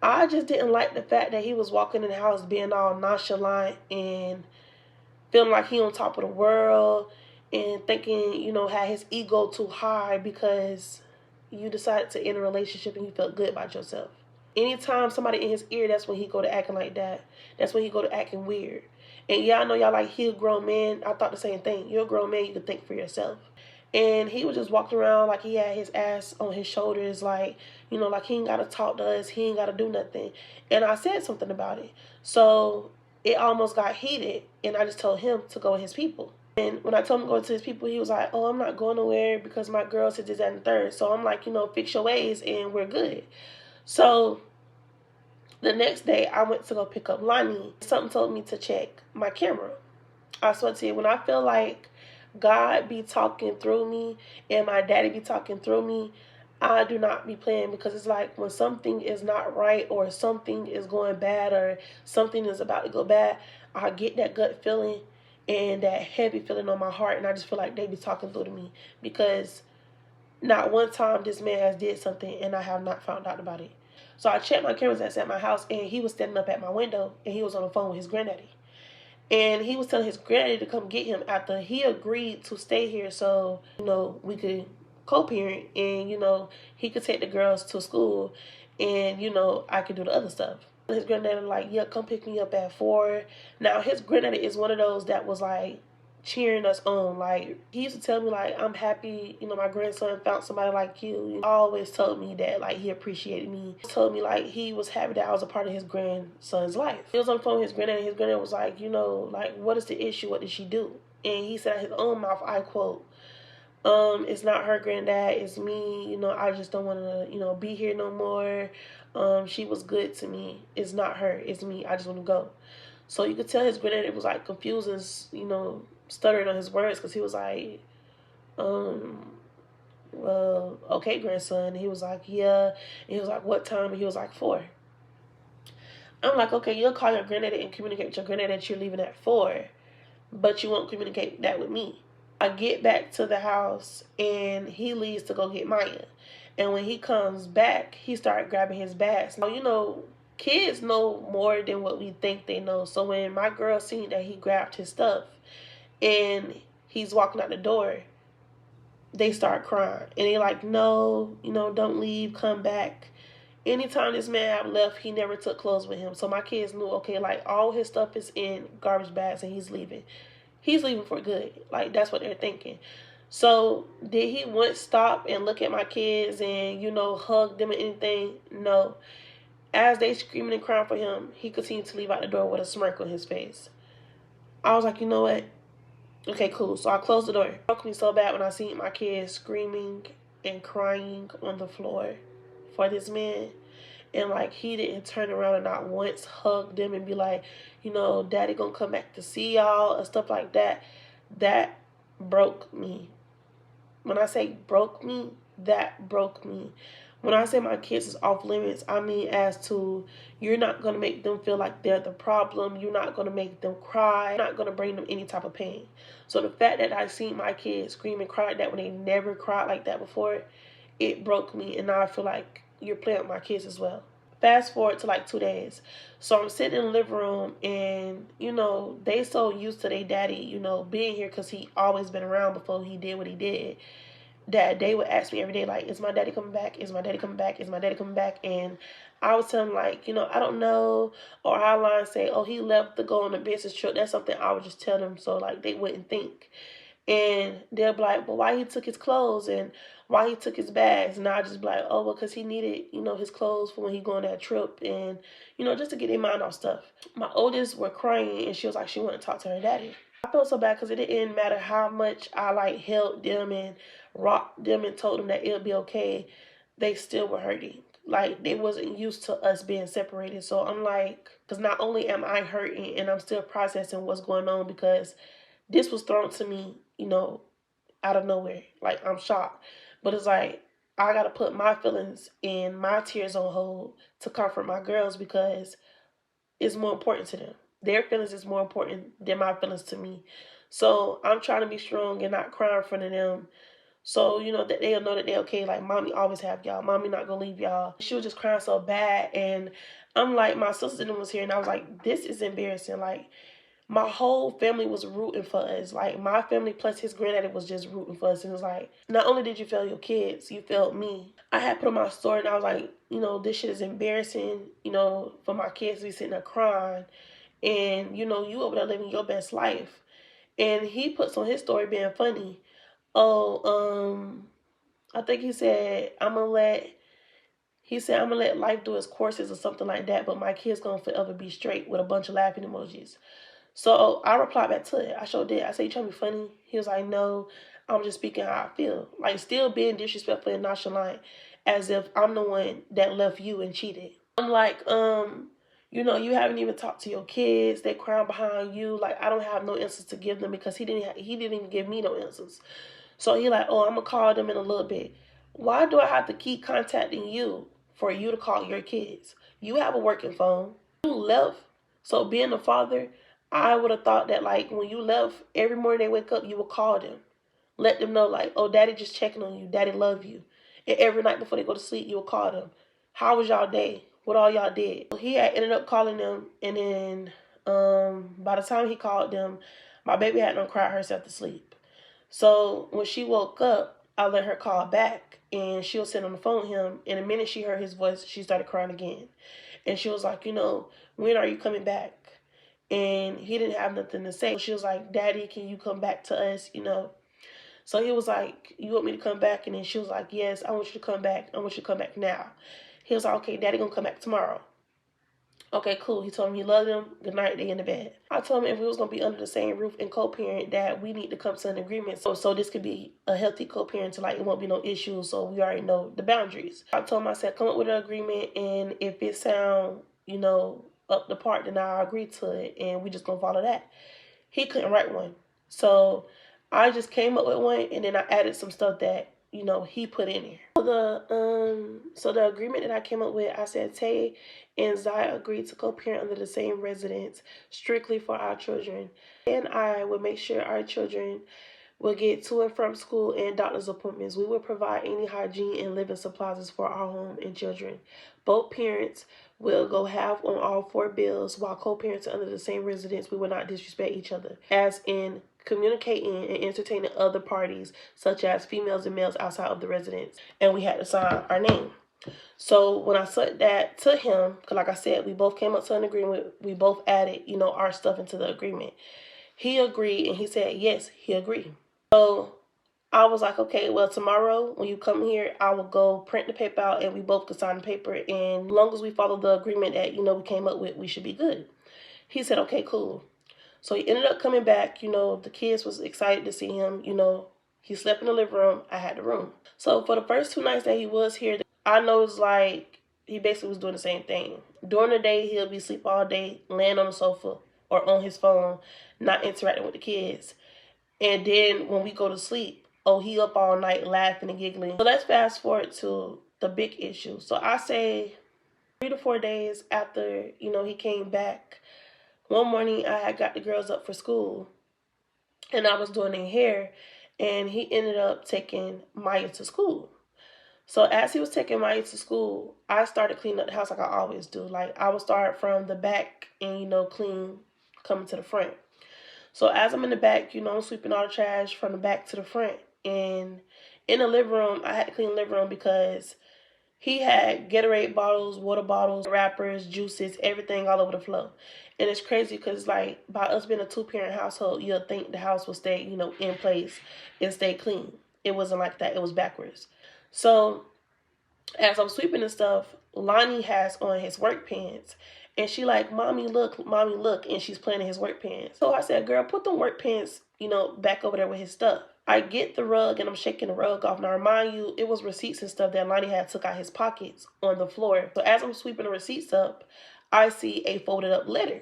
I just didn't like the fact that he was walking in the house being all nonchalant and feeling like he on top of the world and thinking, had his ego too high because you decided to end a relationship and you felt good about yourself. Anytime somebody in his ear, that's when he go to acting like that. That's when he go to acting weird. And y'all know y'all like, he a grown man. I thought the same thing. You're a grown man, you can think for yourself. And he was just walking around like he had his ass on his shoulders, like, like he ain't got to talk to us. He ain't got to do nothing. And I said something about it. So it almost got heated. And I just told him to go with his people. And when I told him to go to his people, he was like, oh, I'm not going nowhere because my girl said this, that, and the third. So I'm like, fix your ways and we're good. So the next day, I went to go pick up Lonnie. Something told me to check my camera. I swear to you, when I feel like God be talking through me and my daddy be talking through me, I do not be playing, because it's like when something is not right or something is going bad or something is about to go bad, I get that gut feeling and that heavy feeling on my heart, and I just feel like they be talking through to me, because not one time this man has did something and I have not found out about it. So I checked my cameras that's at my house, and he was standing up at my window and he was on the phone with his granddaddy. And he was telling his granddaddy to come get him after he agreed to stay here so, we could co-parent and, he could take the girls to school and, I could do the other stuff. His granddaddy like, yeah, come pick me up at 4. Now, his granddaddy is one of those that was like cheering us on. Like, he used to tell me, like, I'm happy, my grandson found somebody like you. He always told me that, like, he appreciated me. He told me, like, he was happy that I was a part of his grandson's life. He was on the phone with his granddad, and his granddad was like, like, what is the issue? What did she do? And he said out his own mouth, I quote, it's not her granddad, it's me, I just don't want to, be here no more. She was good to me. It's not her, it's me. I just want to go. So you could tell his granddad was like confused and, stuttering on his words, because he was like, well, okay, grandson. And he was like, yeah. And he was like, what time? And he was like, 4. I'm like, okay, you'll call your granddad and communicate with your granddad that you're leaving at 4, but you won't communicate that with me. I get back to the house and he leaves to go get Maya. And when he comes back, he started grabbing his bags. Now, kids know more than what we think they know. So when my girl seen that he grabbed his stuff and he's walking out the door, they start crying. And they like, no, don't leave, come back. Anytime this man have left, he never took clothes with him. So my kids knew, okay, like all his stuff is in garbage bags and he's leaving. He's leaving for good. Like that's what they're thinking. So did he once stop and look at my kids and, hug them or anything? No. As they screaming and crying for him, he continued to leave out the door with a smirk on his face. I was like, you know what? Okay, cool. So I closed the door. It broke me so bad when I seen my kids screaming and crying on the floor for this man. And like he didn't turn around and not once hug them and be like, daddy gonna come back to see y'all and stuff like that. That broke me. When I say broke me, that broke me. When I say my kids is off limits, I mean as to you're not going to make them feel like they're the problem. You're not going to make them cry. You're not going to bring them any type of pain. So the fact that I seen my kids scream and cry like that when they never cried like that before, it broke me. And now I feel like you're playing with my kids as well. Fast forward to like 2 days. So I'm sitting in the living room and, they so used to their daddy, being here because he always been around before he did what he did, that they would ask me every day, like, is my daddy coming back? Is my daddy coming back? Is my daddy coming back? And I was telling them, like, I don't know. Or I line say, oh, he left to go on a business trip. That's something I would just tell them so, like, they wouldn't think. And they'll be like, well, why he took his clothes and why he took his bags? And I just be like, oh, well, because he needed, his clothes for when he go on that trip and, just to get their mind off stuff. My oldest were crying and she was like, she wanted to talk to her daddy. I felt so bad because it didn't matter how much I, like, held them and rocked them and told them that it'll be okay. They still were hurting. Like, they wasn't used to us being separated. So I'm like, because not only am I hurting and I'm still processing what's going on because this was thrown to me, out of nowhere. Like, I'm shocked. But it's like, I got to put my feelings and my tears on hold to comfort my girls because it's more important to them. Their feelings is more important than my feelings to me. So I'm trying to be strong and not cry in front of them. So, that they'll know that they're okay. Like, mommy always have y'all. Mommy not going to leave y'all. She was just crying so bad. And I'm like, my sister was here and I was like, this is embarrassing. Like, my whole family was rooting for us. Like, my family plus his granddaddy was just rooting for us. And it was like, not only did you fail your kids, you failed me. I had put on my story and I was like, this shit is embarrassing, for my kids to be sitting there crying. And, you over there living your best life. And he puts on his story being funny. Oh, I think he said, I'm gonna let life do its courses or something like that, but my kids gonna forever be straight with a bunch of laughing emojis. So I replied back to it. I sure did. I said, you trying to be funny? He was like, no, I'm just speaking how I feel. Like, still being disrespectful and nonchalant as if I'm the one that left you and cheated. I'm like, you haven't even talked to your kids. They crying behind you. Like, I don't have no answers to give them because he didn't even give me no answers. So he like, oh, I'm going to call them in a little bit. Why do I have to keep contacting you for you to call your kids? You have a working phone. You left. So being a father, I would have thought that, like, when you left, every morning they wake up, you would call them. Let them know, like, oh, daddy just checking on you. Daddy love you. And every night before they go to sleep, you would call them. How was y'all day? What all y'all did? He had ended up calling them. And then by the time he called them, my baby had done cried herself to sleep. So when she woke up, I let her call back. And she was sitting on the phone with him. And the minute she heard his voice, she started crying again. And she was like, when are you coming back? And he didn't have nothing to say. She was like, Daddy, can you come back to us, So he was like, you want me to come back? And then she was like, yes, I want you to come back. I want you to come back now. He was like, okay, Daddy gonna come back tomorrow. Okay, cool. He told him he loved him. Good night, they in the bed. I told him if we was going to be under the same roof and co-parent, that we need to come to an agreement. So this could be a healthy co-parent, so like it won't be no issues. So we already know the boundaries. I told him, I said, come up with an agreement. And if it sound, up the part, then I'll agree to it. And we just going to follow that. He couldn't write one. So I just came up with one. And then I added some stuff that, he put in there. So the agreement that I came up with, I said, Tay and Zai agreed to co-parent under the same residence strictly for our children. And I would make sure our children will get to and from school and doctor's appointments. We will provide any hygiene and living supplies for our home and children. Both parents will go half on all 4 bills, while co-parents are under the same residence. We will not disrespect each other, as in communicating and entertaining other parties, such as females and males outside of the residence. And we had to sign our name. So when I said that to him, because like I said, we both came up to an agreement. We both added, our stuff into the agreement. He agreed, and he said, yes, he agreed. So I was like, okay, well, tomorrow when you come here, I will go print the paper out and we both can sign the paper. And as long as we follow the agreement that, we came up with, we should be good. He said, okay, cool. So he ended up coming back. The kids was excited to see him. He slept in the living room. I had the room. So for the first 2 nights that he was here, I noticed like he basically was doing the same thing. During the day, he'll be asleep all day, laying on the sofa or on his phone, not interacting with the kids. And then when we go to sleep, he up all night laughing and giggling. So let's fast forward to the big issue. So I say 3 to 4 days after, he came back, one morning I had got the girls up for school and I was doing their hair, and he ended up taking Maya to school. So as he was taking Maya to school, I started cleaning up the house like I always do. Like I would start from the back and, clean coming to the front. So as I'm in the back, I'm sweeping all the trash from the back to the front. And in the living room, I had to clean the living room because he had Gatorade bottles, water bottles, wrappers, juices, everything all over the floor. And it's crazy because, like, by us being a 2-parent household, you'll think the house will stay, in place and stay clean. It wasn't like that. It was backwards. So as I'm sweeping and stuff, Lonnie has on his work pants. And she like, mommy, look, and she's playing in his work pants. So I said, girl, put them work pants, back over there with his stuff. I get the rug and I'm shaking the rug off. Now, remind you, it was receipts and stuff that Lonnie had took out his pockets on the floor. So as I'm sweeping the receipts up, I see a folded up letter.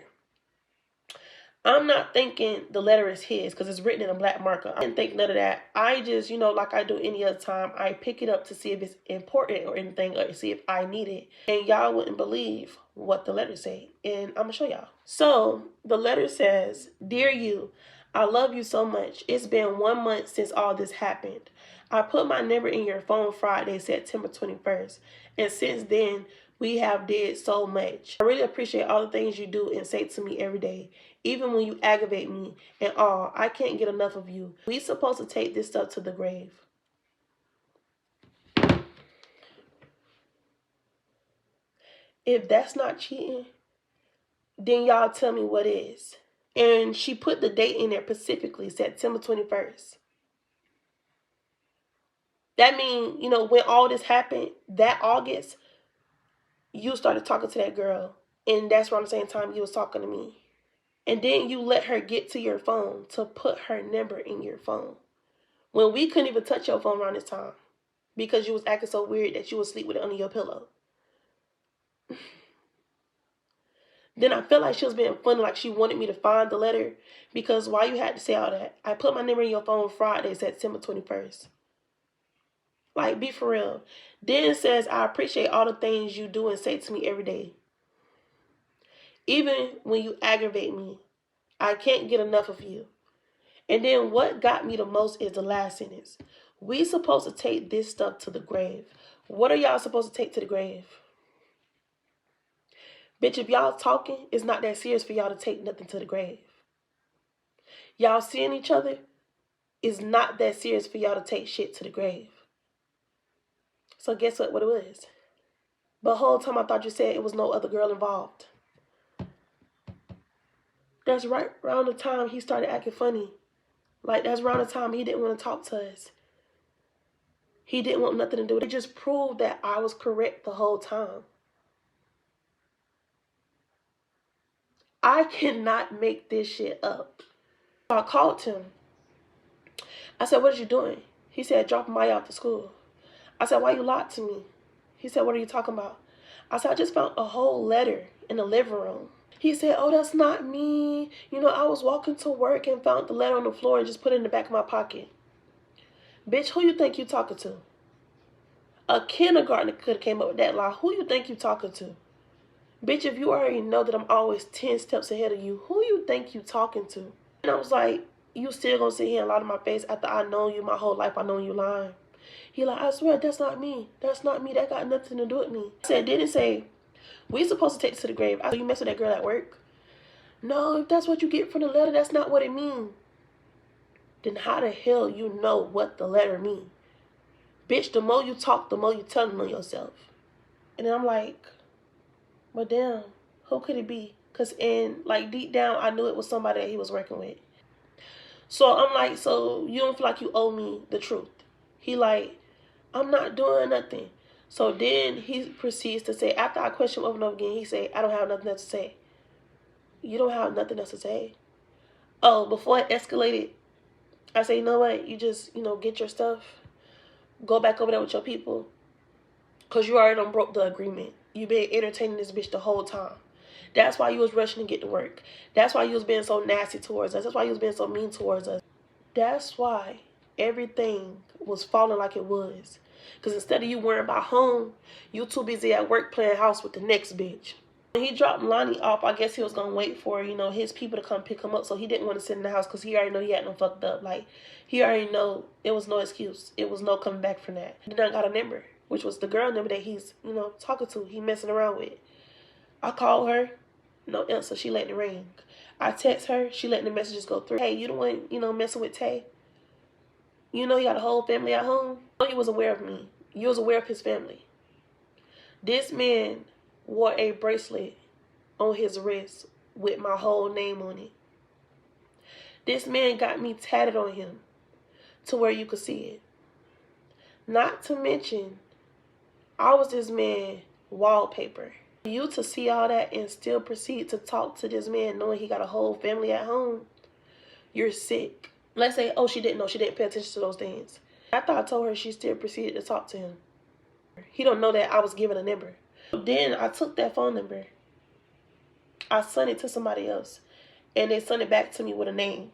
I'm not thinking the letter is his because it's written in a black marker. I didn't think none of that. I just, like I do any other time, I pick it up to see if it's important or anything, or see if I need it. And y'all wouldn't believe what the letter say. And I'm going to show y'all. So the letter says, "Dear you, I love you so much. It's been 1 month since all this happened. I put my number in your phone Friday, September 21st. And since then, we have did so much. I really appreciate all the things you do and say to me every day. Even when you aggravate me and all, I can't get enough of you. We supposed to take this stuff to the grave." If that's not cheating, then y'all tell me what is. And she put the date in there specifically, September 21st. That means, when all this happened, that August, you started talking to that girl. And that's around the same time you was talking to me. And then you let her get to your phone to put her number in your phone. When we couldn't even touch your phone around this time. Because you was acting so weird that you would sleep with it under your pillow. Then I felt like she was being funny, like she wanted me to find the letter. Because why you had to say all that? I put my number in your phone Friday, September 21st. Like, be for real. Then it says, I appreciate all the things you do and say to me every day. Even when you aggravate me, I can't get enough of you. And then what got me the most is the last sentence. We supposed to take this stuff to the grave. What are y'all supposed to take to the grave? Bitch, if y'all talking, it's not that serious for y'all to take nothing to the grave. Y'all seeing each other, it's not that serious for y'all to take shit to the grave. So guess what it was? But the whole time I thought you said it was no other girl involved. That's right around the time he started acting funny. Like, that's around the time he didn't want to talk to us. He didn't want nothing to do with it. It just proved that I was correct the whole time. I cannot make this shit up. So I called him. I said, what are you doing? He said, dropping Maya off to school. I said, why you lied to me? He said, what are you talking about? I said, I just found a whole letter in the living room. He said, oh, that's not me. I was walking to work and found the letter on the floor and just put it in the back of my pocket. Bitch, who you think you talking to? A kindergartner could have came up with that lie. Who you think you talking to? Bitch, if you already know that I'm always 10 steps ahead of you, who you think you talking to? And I was like, you still gonna sit here and lie to my face after I know you my whole life. I know you lying. He like, I swear that's not me. That's not me. That got nothing to do with me. I said, didn't say we supposed to take this to the grave. I said, you mess with that girl at work? No, if that's what you get from the letter, that's not what it means. Then how the hell you know what the letter means? Bitch, the more you talk, the more you telling on yourself. And then I'm like, well, damn, who could it be? Because in, like, deep down, I knew it was somebody that he was working with. So I'm like, so you don't feel like you owe me the truth? He like, I'm not doing nothing. So then he proceeds to say, after I question him over and over again, he say, I don't have nothing else to say. You don't have nothing else to say? Oh, before it escalated, I say, you know what? You just, get your stuff. Go back over there with your people. Because you already done broke the agreement. You been entertaining this bitch the whole time. That's why you was rushing to get to work. That's why you was being so nasty towards us. That's why you was being so mean towards us. That's why everything was falling like it was. Because instead of you worrying about home, you too busy at work playing house with the next bitch. When he dropped Lonnie off, I guess he was going to wait for, his people to come pick him up. So he didn't want to sit in the house because he already know he had no fucked up. Like, he already know it was no excuse. It was no coming back from that. Then I got a number, which was the girl number that he's, talking to. He messing around with. I called her. No answer. She letting it ring. I text her. She letting the messages go through. Hey, you the one, messing with Tay? You know he got a whole family at home? He was aware of me. You was aware of his family. This man wore a bracelet on his wrist with my whole name on it. This man got me tatted on him to where you could see it. Not to mention, I was this man wallpaper. You to see all that and still proceed to talk to this man knowing he got a whole family at home, you're sick. Let's say, oh, she didn't know. She didn't pay attention to those things. After I told her, she still proceeded to talk to him. He don't know that I was given a number. Then I took that phone number. I sent it to somebody else. And they sent it back to me with a name.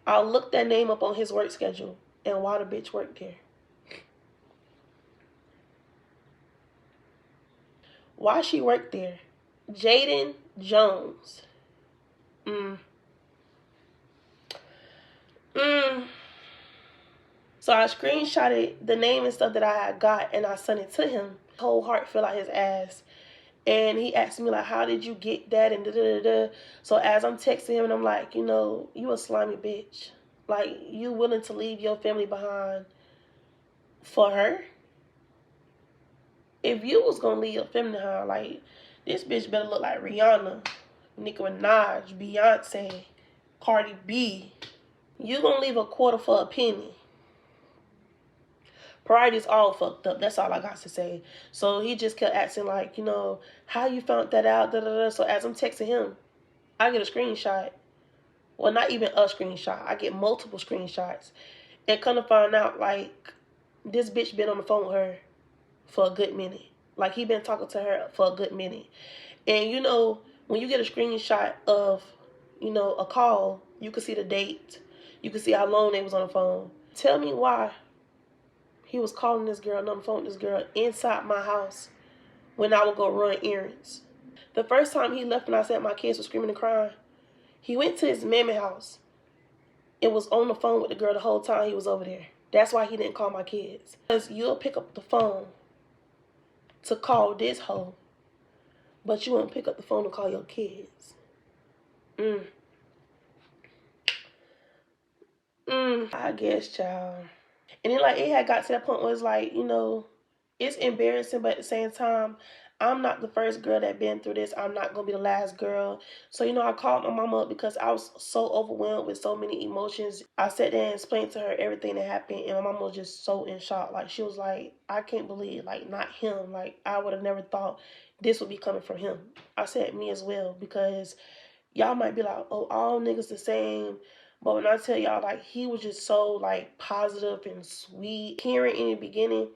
I looked that name up on his work schedule. And why the bitch worked there? Why she worked there? Jaden Jones. So I screenshotted the name and stuff that I had got and I sent it to him. Whole heart fell out his ass. And he asked me like, how did you get that? And da-da-da-da. So as I'm texting him and I'm like, you a slimy bitch. Like, you willing to leave your family behind for her? If you was going to leave your family behind, like, this bitch better look like Rihanna, Nicki Minaj, Beyonce, Cardi B. You going to leave a quarter for a penny. Priority's all fucked up. That's all I got to say. So he just kept asking like, how you found that out? Da, da, da. So as I'm texting him, I get a screenshot. Well, not even a screenshot. I get multiple screenshots. And come to find out, like, this bitch been on the phone with her for a good minute. Like, he been talking to her for a good minute. And, when you get a screenshot of, a call, you can see the date. You can see how long they was on the phone. Tell me why he was calling this girl and on the phone with this girl inside my house when I would go run errands. The first time he left and I said my kids were screaming and crying, he went to his mammy house and was on the phone with the girl the whole time he was over there. That's why he didn't call my kids. Because you'll pick up the phone to call this hoe, but you won't pick up the phone to call your kids. I guess, child. And then, like, it had got to that point where it's like, it's embarrassing, but at the same time, I'm not the first girl that been through this. I'm not going to be the last girl. So, I called my mama up because I was so overwhelmed with so many emotions. I sat there and explained to her everything that happened, and my mama was just so in shock. Like, she was like, I can't believe, like, not him. Like, I would have never thought this would be coming from him. I said me as well, because y'all might be like, oh, all niggas the same. But when I tell y'all, like, he was just so, like, positive and sweet. Hearing in the beginning,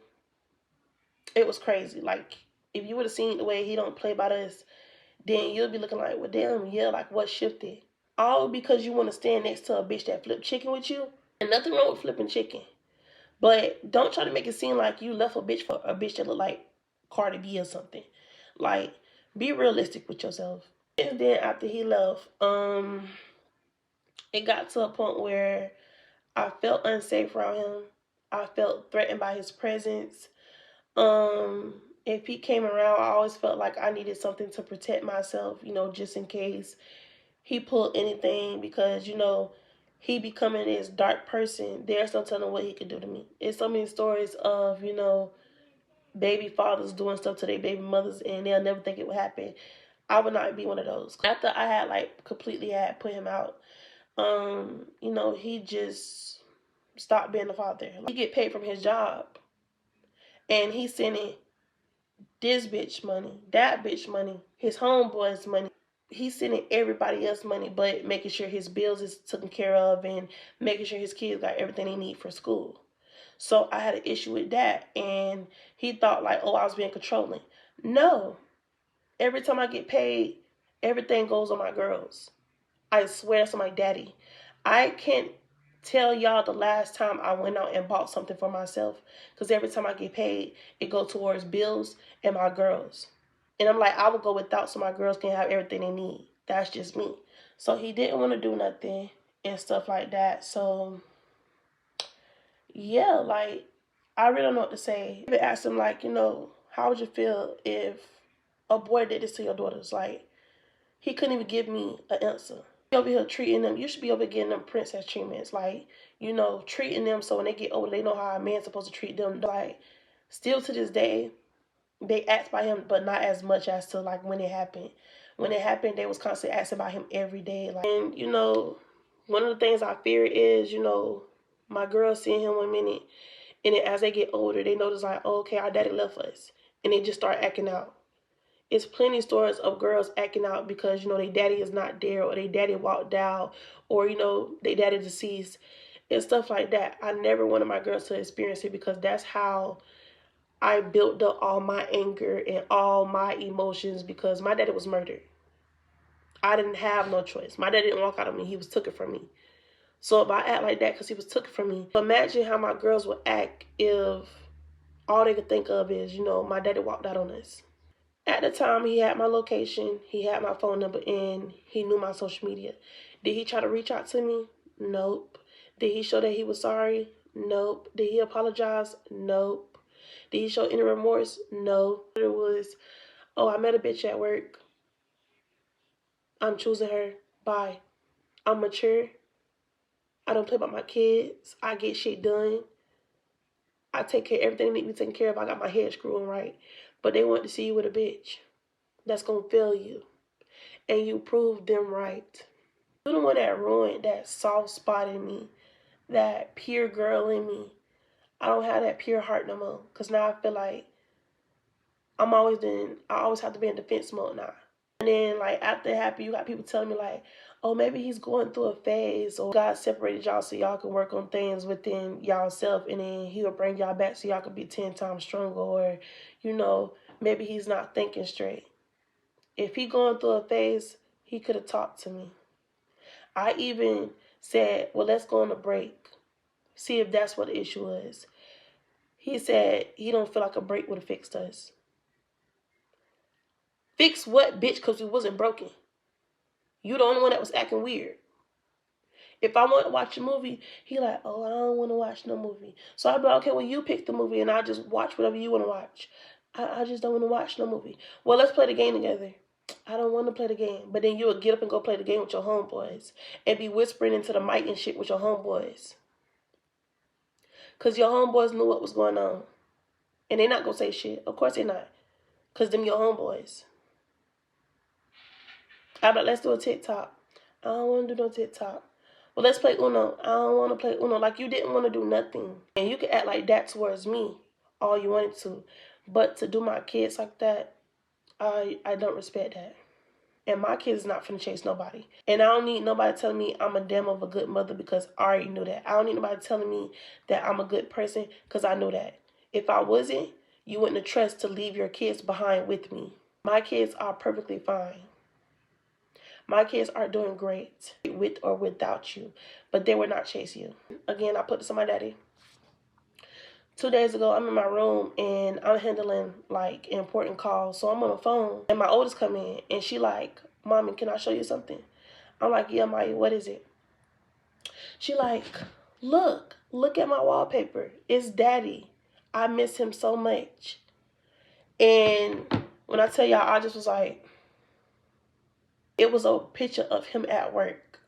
it was crazy. Like, if you would have seen the way he don't play about us, then you'll be looking like, well, damn, yeah, like, what shifted? All because you want to stand next to a bitch that flipped chicken with you. And nothing wrong with flipping chicken. But don't try to make it seem like you left a bitch for a bitch that look like Cardi B or something. Like, be realistic with yourself. And then after he left, It got to a point where I felt unsafe around him. I felt threatened by his presence. If he came around, I always felt like I needed something to protect myself, just in case he pulled anything, because, he becoming this dark person. There's no telling what he could do to me. It's so many stories of, baby fathers doing stuff to their baby mothers and they'll never think it would happen. I would not be one of those. After I had completely had put him out, he just stopped being a father. He get paid from his job and he's sending this bitch money, that bitch money, his homeboys money. He's sending everybody else money, but making sure his bills is taken care of and making sure his kids got everything they need for school. So I had an issue with that, and he thought like, oh, I was being controlling. No, every time I get paid, everything goes on my girls. I swear to my daddy. I can't tell y'all the last time I went out and bought something for myself, because every time I get paid, it goes towards bills and my girls. And I'm like, I would go without so my girls can have everything they need. That's just me. So he didn't want to do nothing and stuff like that. So yeah, I really don't know what to say. I asked him how would you feel if a boy did this to your daughters? He couldn't even give me an answer. Over here treating them, you should be over here getting them princess treatments, treating them so when they get older, they know how a man's supposed to treat them. Still to this day, they asked by him, but not as much as to when it happened. When it happened, they was constantly asking about him every day. And one of the things I fear is, my girls seeing him 1 minute, and then as they get older, they notice oh, okay, our daddy left us, and they just start acting out. It's plenty of stories of girls acting out because their daddy is not there, or their daddy walked out, or their daddy deceased, and stuff like that. I never wanted my girls to experience it, because that's how I built up all my anger and all my emotions, because my daddy was murdered. I didn't have no choice. My daddy didn't walk out on me. He was took it from me. So if I act like that because he was took it from me, imagine how my girls would act if all they could think of is, my daddy walked out on us. At the time, he had my location, he had my phone number, and he knew my social media. Did he try to reach out to me? Nope. Did he show that he was sorry? Nope. Did he apologize? Nope. Did he show any remorse? No. It was, oh, I met a bitch at work. I'm choosing her. Bye. I'm mature. I don't play about my kids. I get shit done. I take care of everything that needs to be taken care of. I got my head screwed on right. But they want to see you with a bitch that's going to fail you. And you prove them right. You're the one that ruined that soft spot in me. That pure girl in me. I don't have that pure heart no more. Because now I feel like I always have to be in defense mode now. And then after it happened, you got people telling me oh, maybe he's going through a phase, or God separated y'all so y'all can work on things within y'all self, and then he'll bring y'all back so y'all can be 10 times stronger, or maybe he's not thinking straight. If he going through a phase, he could have talked to me. I even said, well, let's go on a break, see if that's what the issue is. He said he don't feel like a break would have fixed us. Fix what, bitch? Because we wasn't broken. You the only one that was acting weird. If I want to watch a movie, he oh, I don't want to watch no movie. So I'll be like, okay, well, you pick the movie and I'll just watch whatever you want to watch. I just don't want to watch no movie. Well, let's play the game together. I don't want to play the game. But then you would get up and go play the game with your homeboys and be whispering into the mic and shit with your homeboys. Because your homeboys knew what was going on. And they're not going to say shit. Of course they're not. Because them your homeboys. I'm like, let's do a TikTok. I don't want to do no TikTok. Well, let's play Uno. I don't want to play Uno. You didn't want to do nothing. And you can act like that towards me all you wanted to. But to do my kids like that, I don't respect that. And my kids is not finna chase nobody. And I don't need nobody telling me I'm a damn of a good mother, because I already knew that. I don't need nobody telling me that I'm a good person, because I knew that. If I wasn't, you wouldn't have trust to leave your kids behind with me. My kids are perfectly fine. My kids are doing great with or without you, but they will not chase you. Again, I put this on my daddy. 2 days ago, I'm in my room and I'm handling important calls. So I'm on the phone and my oldest come in and she Mommy, can I show you something? I'm like, yeah, Maya, what is it? She like, look at my wallpaper. It's daddy. I miss him so much. And when I tell y'all, I just was like, it was a picture of him at work.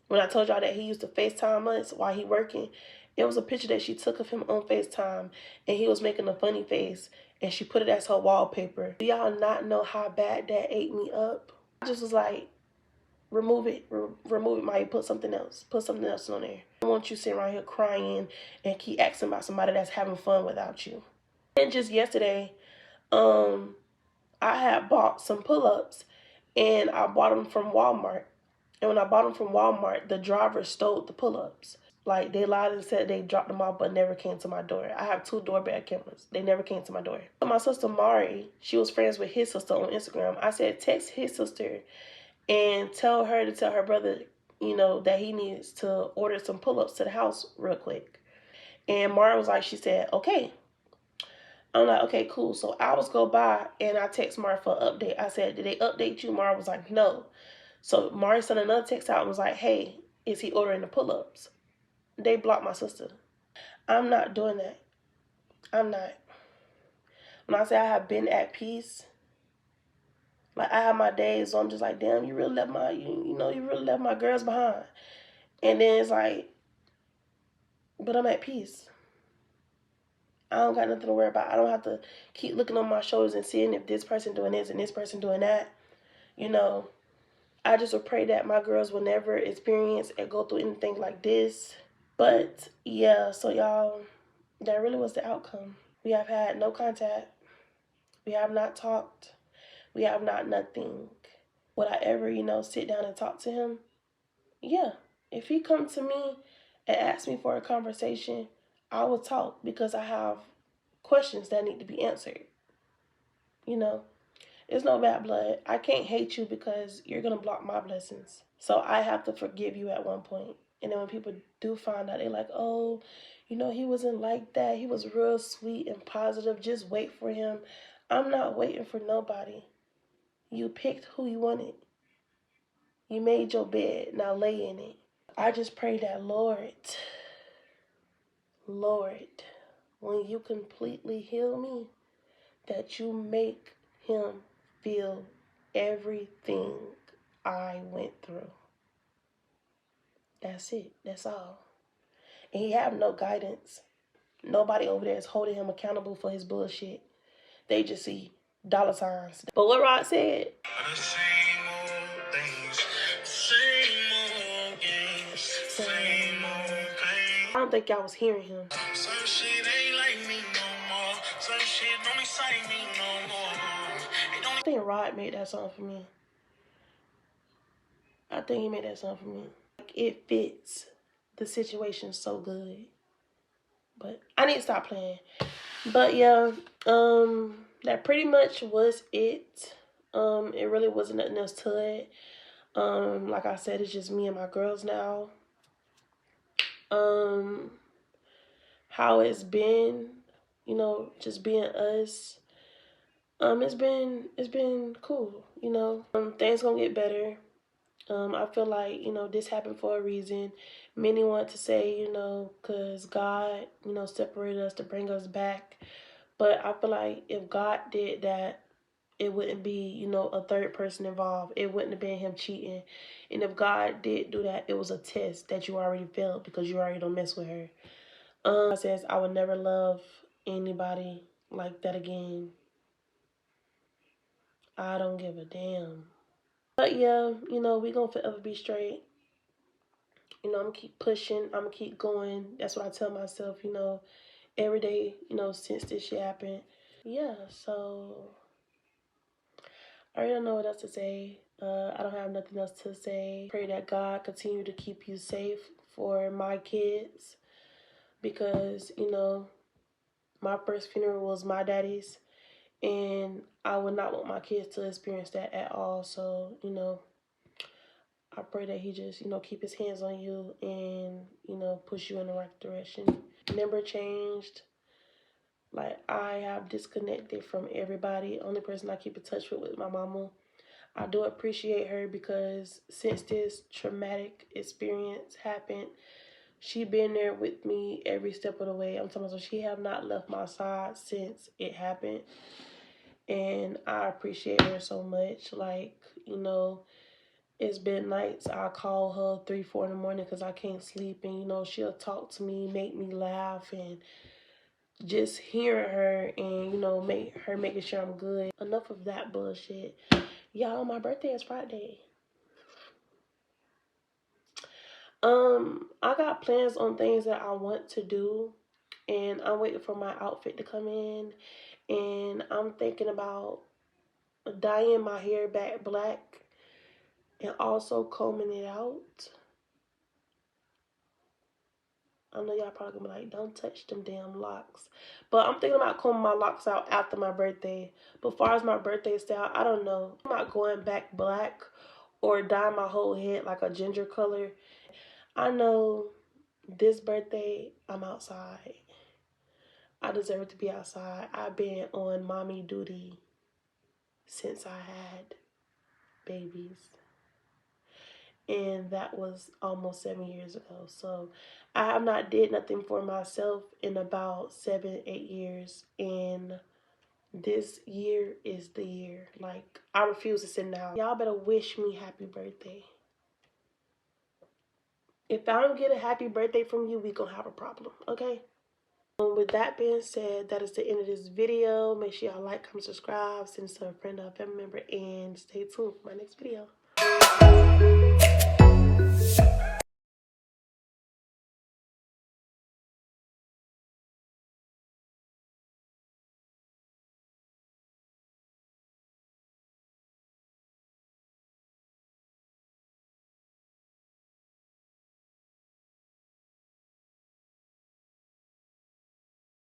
When I told y'all that he used to FaceTime us while he working, it was a picture that she took of him on FaceTime, and he was making a funny face, and she put it as her wallpaper. Do y'all not know how bad that ate me up? I just was like, remove it, remove it, Maya. Put something else on there. I don't want you sitting around here crying and keep asking about somebody that's having fun without you. And just yesterday, I had bought some pull-ups, and I bought them from Walmart. And when I bought them from Walmart, the driver stole the pull-ups. Like, they lied and said they dropped them off but never came to my door. I have 2 doorbell cameras. They never came to my door. My sister Mari, she was friends with his sister on Instagram. I said, text his sister and tell her to tell her brother, that he needs to order some pull-ups to the house real quick. And Mari was like, she said, okay. I'm like, okay, cool. So hours go by, and I text Mari for an update. I said, did they update you? Mari was like, no. So Mari sent another text out and was like, hey, is he ordering the pull-ups? They blocked my sister. I'm not doing that. I'm not. When I say I have been at peace, like, I have my days, so I'm just like, damn, you really left my, you really left my girls behind. And then it's like, but I'm at peace. I don't got nothing to worry about. I don't have to keep looking on my shoulders and seeing if this person doing this and this person doing that. I just would pray that my girls will never experience and go through anything like this. But yeah, so y'all, that really was the outcome. We have had no contact. We have not talked. We have not nothing. Would I ever, sit down and talk to him? Yeah. If he come to me and ask me for a conversation, I will talk because I have questions that need to be answered. It's no bad blood. I can't hate you because you're going to block my blessings. So I have to forgive you at one point. And then when people do find out, they're like, oh, he wasn't like that. He was real sweet and positive. Just wait for him. I'm not waiting for nobody. You picked who you wanted. You made your bed. Now lay in it. I just pray that, Lord, when you completely heal me, that you make him feel everything I went through. That's it. That's all. And he have no guidance. Nobody over there is holding him accountable for his bullshit. They just see dollar signs. But what Rod said, the same old things, same old games, same old pain. I don't think y'all was hearing him. Some shit ain't like me no more. Some shit don't excite me no more. I think Rod made that song for me. I think he made that song for me. It fits the situation so good. But I need to stop playing. But yeah, that pretty much was it. It really wasn't nothing else to it. Like I said, it's just me and my girls now. How it's been, just being us. It's been cool, things gonna get better. I feel like, this happened for a reason. Many want to say, because God, separated us to bring us back. But I feel like if God did that, it wouldn't be, a third person involved. It wouldn't have been him cheating. And if God did do that, it was a test that you already failed because you already don't mess with her. God says, I would never love anybody like that again. I don't give a damn. But yeah, we gonna forever be straight. I'm gonna keep pushing. I'm gonna keep going. That's what I tell myself, every day, since this shit happened. Yeah, so I don't know what else to say. I don't have nothing else to say. Pray that God continue to keep you safe for my kids because, my first funeral was my daddy's and I would not want my kids to experience that at all. So, I pray that he just, keep his hands on you and, push you in the right direction. Number changed. Like, I have disconnected from everybody. Only person I keep in touch with my mama. I do appreciate her because since this traumatic experience happened, she been there with me every step of the way. I'm talking about, so she have not left my side since it happened. And I appreciate her so much. Like, you know, it's been nights I call her 3, 4 in the morning because I can't sleep, and you know she'll talk to me, make me laugh, and just hearing her and you know making sure I'm good. Enough of that bullshit, y'all. My birthday is Friday. I got plans on things that I want to do, and I'm waiting for my outfit to come in, and I'm thinking about dyeing my hair back black and also combing it out. I know y'all probably gonna be like, don't touch them damn locks. But I'm thinking about combing my locks out after my birthday. But as far as my birthday style, I don't know. I'm not going back black or dye my whole head like a ginger color. I know this birthday, I'm outside. I deserve to be outside. I've been on mommy duty since I had babies. And that was almost 7 years ago. So I have not did nothing for myself in about 7, 8 years, and this year is the year. Like, I refuse to sit in the house. Y'all better wish me happy birthday. If I don't get a happy birthday from you, we gonna have a problem, okay? With that being said, that is the end of this video. Make sure y'all like, comment, subscribe, send it to a friend or a family member, and stay tuned for my next video.